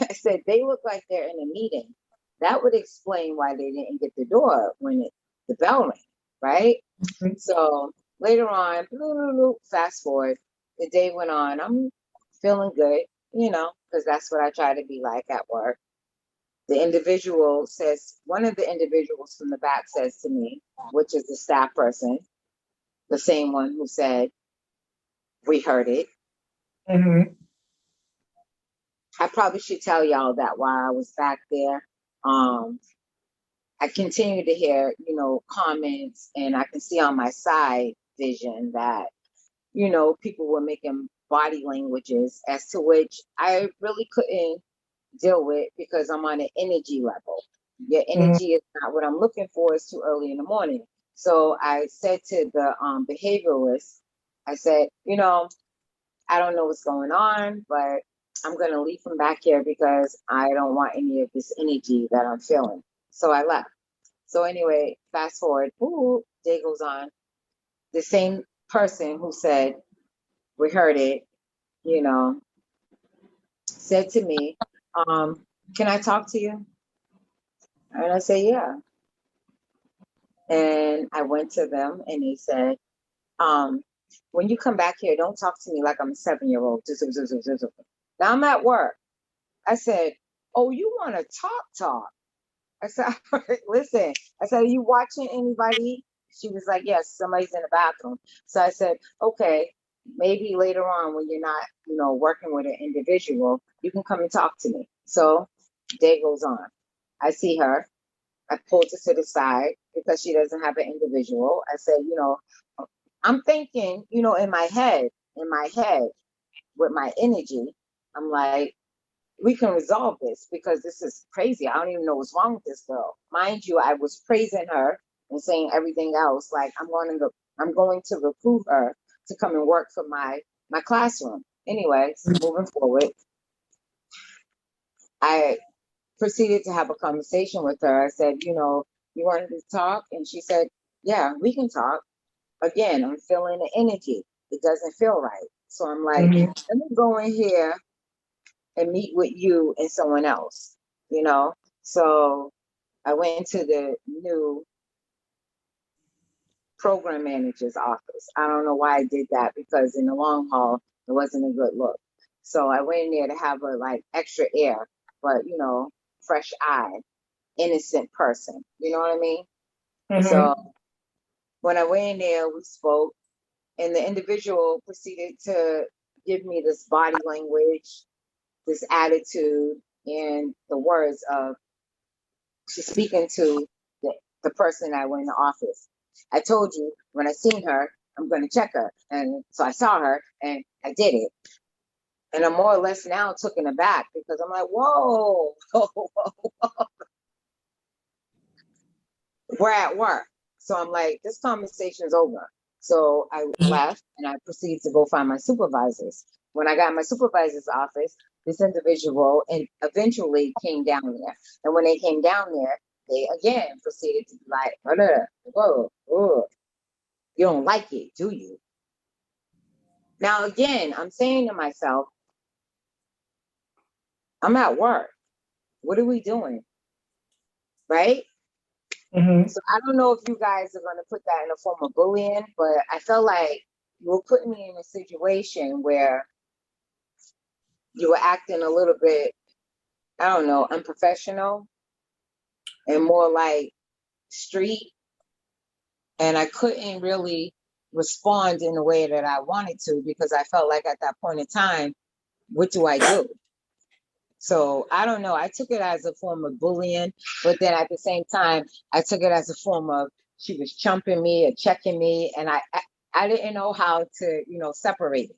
I said, they look like they're in a meeting. That would explain why they didn't get the door when the bell rang, right? Mm-hmm. So later on, fast forward, the day went on. I'm feeling good, because that's what I try to be like at work. One of the individuals from the back says to me, which is the staff person, the same one who said, we heard it. Mm-hmm. I probably should tell y'all that while I was back there, I continued to hear, comments, and I can see on my side vision that, people were making body languages as to which I really couldn't deal with because I'm on an energy level. Your energy is not what I'm looking for. It's too early in the morning. So I said to the behavioralist, I said, I don't know what's going on, but I'm going to leave from back here because I don't want any of this energy that I'm feeling. So I left. So anyway, fast forward, day goes on. The same person who said, we heard it, said to me, can I talk to you? And I said, yeah. And I went to them and they said, when you come back here, don't talk to me like I'm a 7-year-old. Now I'm at work. I said, oh, you want to talk? I said, listen, I said, are you watching anybody? She was like, yes, somebody's in the bathroom. So I said, okay, maybe later on when you're not, working with an individual, you can come and talk to me. So day goes on. I see her. I pulled her to the side because she doesn't have an individual. I said, I'm thinking, in my head, with my energy, I'm like, we can resolve this because this is crazy. I don't even know what's wrong with this girl. Mind you, I was praising her and saying everything else. Like I'm going to recruit her to come and work for my classroom. Anyways, moving forward, I proceeded to have a conversation with her. I said, you wanted to talk? And she said, yeah, we can talk. Again, I'm feeling the energy. It doesn't feel right. So I'm like, let me go in here and meet with you and someone else, So I went to the new program manager's office. I don't know why I did that because in the long haul, it wasn't a good look. So I went in there to have her like extra air, but fresh eye, innocent person. You know what I mean? Mm-hmm. So when I went in there, we spoke, and the individual proceeded to give me this body language, this attitude, and the words of she's speaking to the person I went in the office. I told you when I seen her, I'm going to check her. And so I saw her and I did it. And I'm more or less now taken aback because I'm like, whoa, we're at work. So I'm like, this conversation is over. So I left and I proceeded to go find my supervisors. When I got in my supervisor's office, this individual and eventually came down there. And when they came down there, they again proceeded to be like, whoa, whoa, you don't like it, do you? Now, again, I'm saying to myself, I'm at work. What are we doing? Right? So I don't know if you guys are going to put that in a form of bullying, but I felt like you were putting me in a situation where you were acting a little bit, I don't know, unprofessional and more like street. And I couldn't really respond in the way that I wanted to because I felt like at that point in time, what do I do? So I don't know. I took it as a form of bullying, but then at the same time, I took it as a form of she was chumping me or checking me, and I didn't know how to, separate it.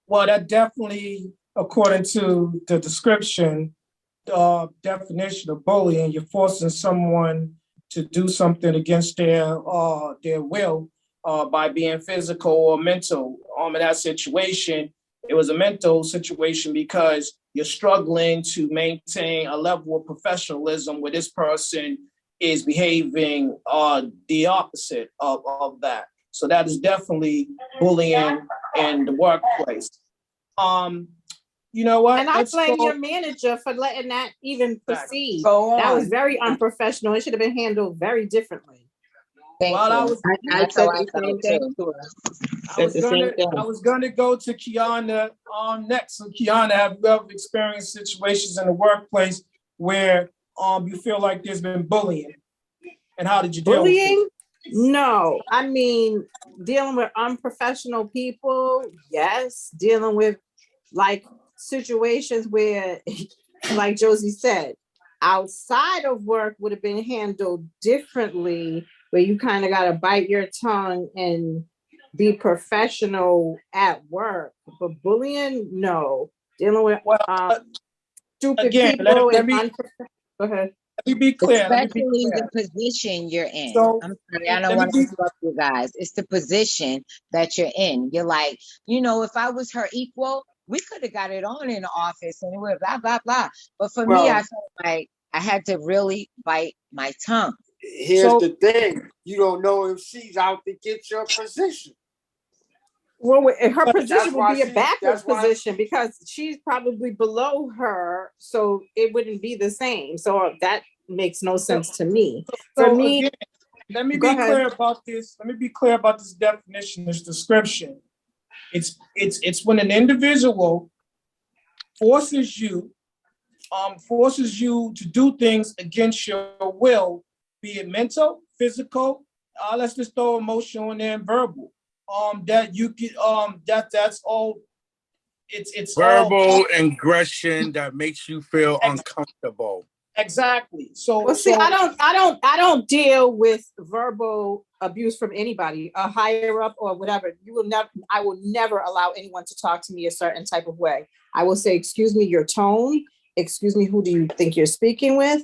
Well, that definitely, according to the description, the definition of bullying, you're forcing someone to do something against their will by being physical or mental. In that situation, it was a mental situation because you're struggling to maintain a level of professionalism where this person is behaving the opposite of that. So that is definitely bullying in the workplace. You know what? And I blame your manager for letting that even proceed. That was very unprofessional. It should have been handled very differently. Thank you. I said the same thing to her. I was gonna go to Kiana next. So Kiana, have you ever experienced situations in the workplace where you feel like there's been bullying? And how did you deal with it? No, I mean, dealing with unprofessional people, yes. Dealing with like situations where, like Josie said, outside of work would have been handled differently, where you kind of got to bite your tongue and be professional at work. But bullying, no. Dealing with stupid people Go ahead. Let me be clear. Especially the position you're in. So, I'm sorry, I don't want to interrupt you guys. It's the position that you're in. You're like, if I was her equal, we could have got it on in the office and it would blah, blah, blah. But for me, I felt like I had to really bite my tongue. Here's the thing. You don't know if she's out to get your position. Well, her position would be a backwards position because she's probably below her, so it wouldn't be the same. So that makes no sense to me. For me, again, let me be clear about this. Let me be clear about this definition, this description. It's when an individual forces you to do things against your will, be it mental, physical. Let's just throw emotional in there and verbal. That you get that's all. It's verbal all aggression that makes you feel uncomfortable. Exactly. So, I don't deal with verbal abuse from anybody, a higher up or whatever. I will never allow anyone to talk to me a certain type of way. I will say, excuse me, your tone. Excuse me, who do you think you're speaking with?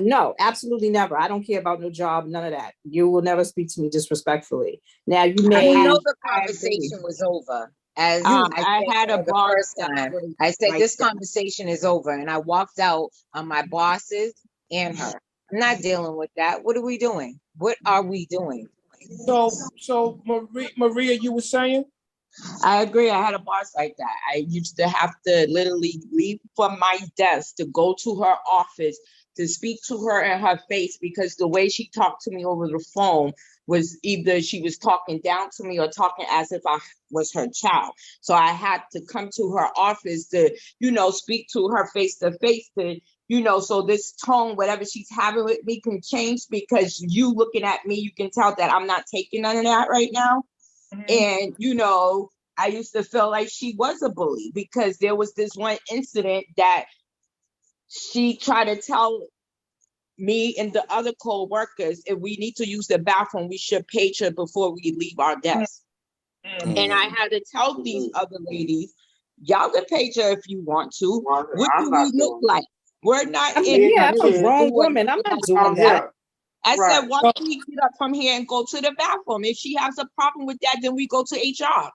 No, absolutely never. I don't care about no job, none of that. You will never speak to me disrespectfully. Now you may know the conversation was over. As I had a boss time, I said this conversation is over, and I walked out on my bosses and her. I'm not dealing with that. What are we doing? What are we doing? So Maria, you were saying? I agree. I had a boss like that. I used to have to literally leave from my desk to go to her office to speak to her in her face because the way she talked to me over the phone was either she was talking down to me or talking as if I was her child. So I had to come to her office to, speak to her face to face to, so this tone, whatever she's having with me can change because you looking at me, you can tell that I'm not taking none of that right now. And, I used to feel like she was a bully because there was this one incident that she tried to tell me and the other co-workers, if we need to use the bathroom, we should page her before we leave our desk. And I had to tell these other ladies, y'all can page her if you want to. What do we look like? We're not I'm a grown woman. I'm not doing that. I said, why don't we get up from here and go to the bathroom? If she has a problem with that, then we go to HR.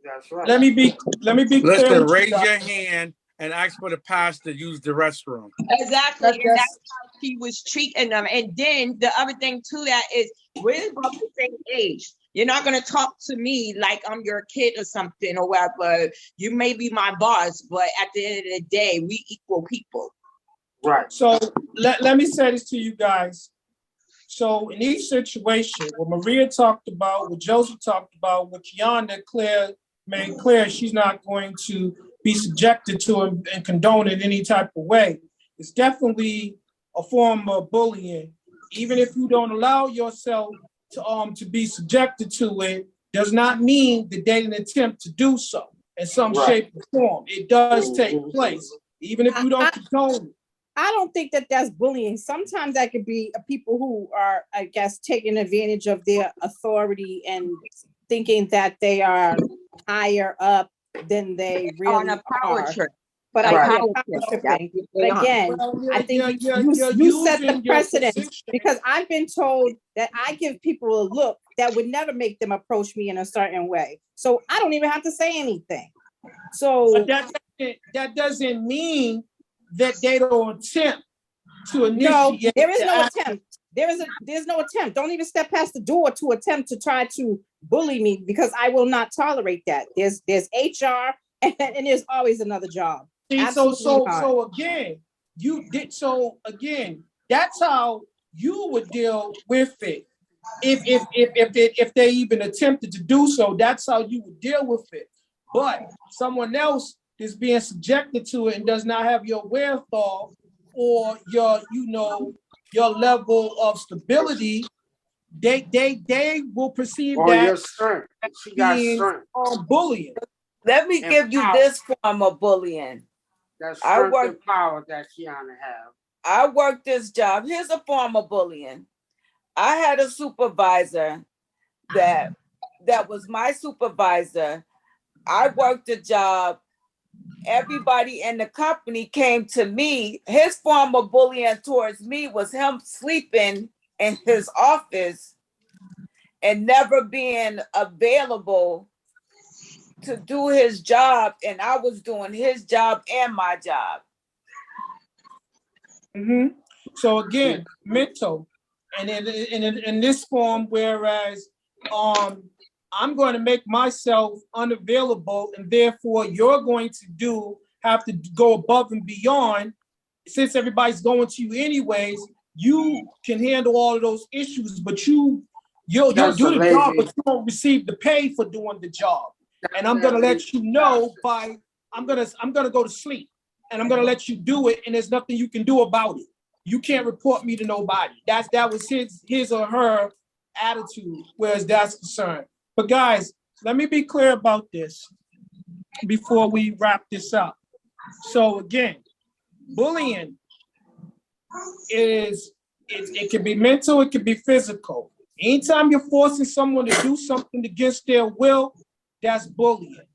That's right. Let me be clear. Listen, raise your hand and ask for the pass to use the restroom. Exactly. And that's how she was treating them. And then the other thing to that is we're about the same age. You're not gonna talk to me like I'm your kid or something or whatever. You may be my boss, but at the end of the day, we equal people. Right. So let me say this to you guys. So in each situation, what Maria talked about, what Joseph talked about, what Kiana made clear she's not going to be subjected to and condone in any type of way. It's definitely a form of bullying. Even if you don't allow yourself to be subjected to it, does not mean that they didn't attempt to do so in some shape or form. It does take place, even if you don't condone it. I don't think that that's bullying. Sometimes that could be people who are, I guess, taking advantage of their authority and thinking that they are higher up than they really on a power are. trip. But Right. But again, I think you set the precedent because I've been told that I give people a look that would never make them approach me in a certain way. So I don't even have to say anything. So that doesn't mean that they don't attempt to initiate. No, there is no attempt. There's no attempt. Don't even step past the door to attempt to try to bully me because I will not tolerate that. There's HR and there's always another job. So again, that's how you would deal with it. If they even attempted to do so, that's how you would deal with it. But someone else is being subjected to it and does not have your wherewithal or your level of stability, they will perceive that being bullying. Let me give you this form of bullying. That's strength and power that Kiana have. I worked this job. Here's a form of bullying. I had a supervisor that was my supervisor. I worked a job. Everybody in the company came to me. His form of bullying towards me was him sleeping in his office and never being available to do his job. And I was doing his job and my job. Mm-hmm. So again, mental. And in this form, whereas I'm going to make myself unavailable, and therefore you're going to have to go above and beyond. Since everybody's going to you anyways, you can handle all of those issues, but you'll do the job, but you won't receive the pay for doing the job. And I'm going to let you know I'm going to go to sleep, and I'm going to let you do it, and there's nothing you can do about it. You can't report me to nobody. That was his or her attitude, whereas that's concerned. But guys, let me be clear about this before we wrap this up. So again, bullying it can be mental, it can be physical. Anytime you're forcing someone to do something against their will, that's bullying.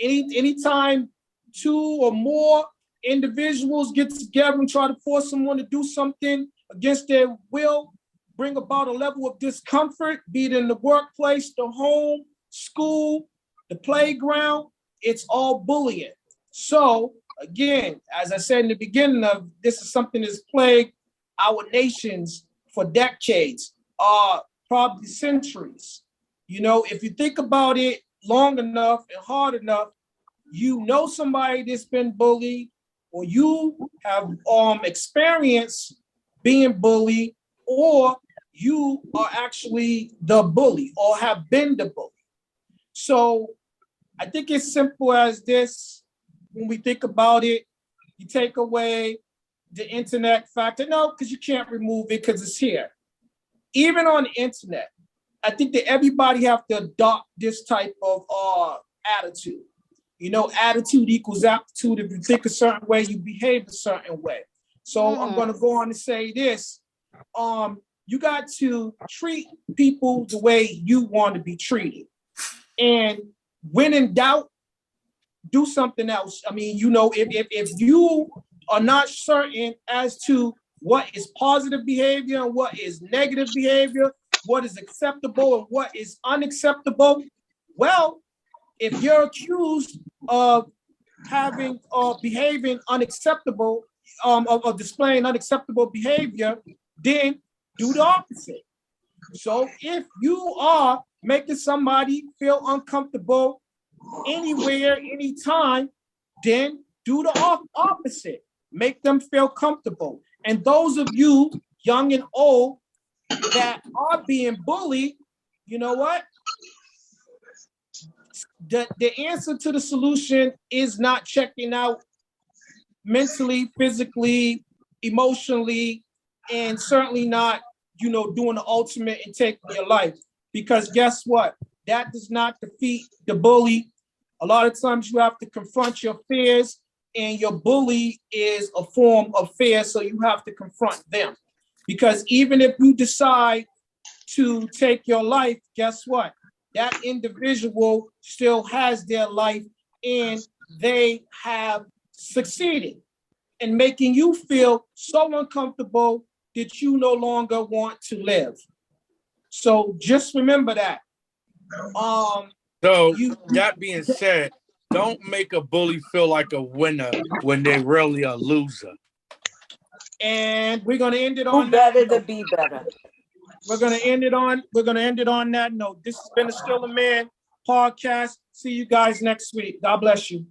Anytime two or more individuals get together and try to force someone to do something against their will, bring about a level of discomfort, be it in the workplace, the home, school, the playground, it's all bullying. So again, as I said in the beginning of this, is something that's plagued our nations for decades, probably centuries. If you think about it long enough and hard enough, somebody that's been bullied, or you have experienced being bullied, or you are actually the bully or have been the bully. So I think it's simple as this. When we think about it, you take away the internet factor. No, because you can't remove it because it's here. Even on the internet, I think that everybody have to adopt this type of attitude. Attitude equals aptitude. If you think a certain way, you behave a certain way. So I'm going to go on to say this. You got to treat people the way you want to be treated. And when in doubt, do something else. I mean, if you are not certain as to what is positive behavior and what is negative behavior, what is acceptable and what is unacceptable, well, if you're accused of having or behaving unacceptable, or displaying unacceptable behavior, then do the opposite. So if you are making somebody feel uncomfortable anywhere, anytime, then do the opposite. Make them feel comfortable. And those of you, young and old, that are being bullied, you know what? The answer to the solution is not checking out mentally, physically, emotionally, and certainly not, doing the ultimate and taking your life. Because guess what? That does not defeat the bully. A lot of times you have to confront your fears, and your bully is a form of fear, so you have to confront them. Because even if you decide to take your life, guess what? That individual still has their life, and they have succeeded in making you feel so uncomfortable that you no longer want to live. So just remember that. So that being said, don't make a bully feel like a winner when they're really a loser. And we're gonna end it Who on that better to note. be better? We're gonna end it on that note. This has been the Still a Man podcast. See you guys next week. God bless you.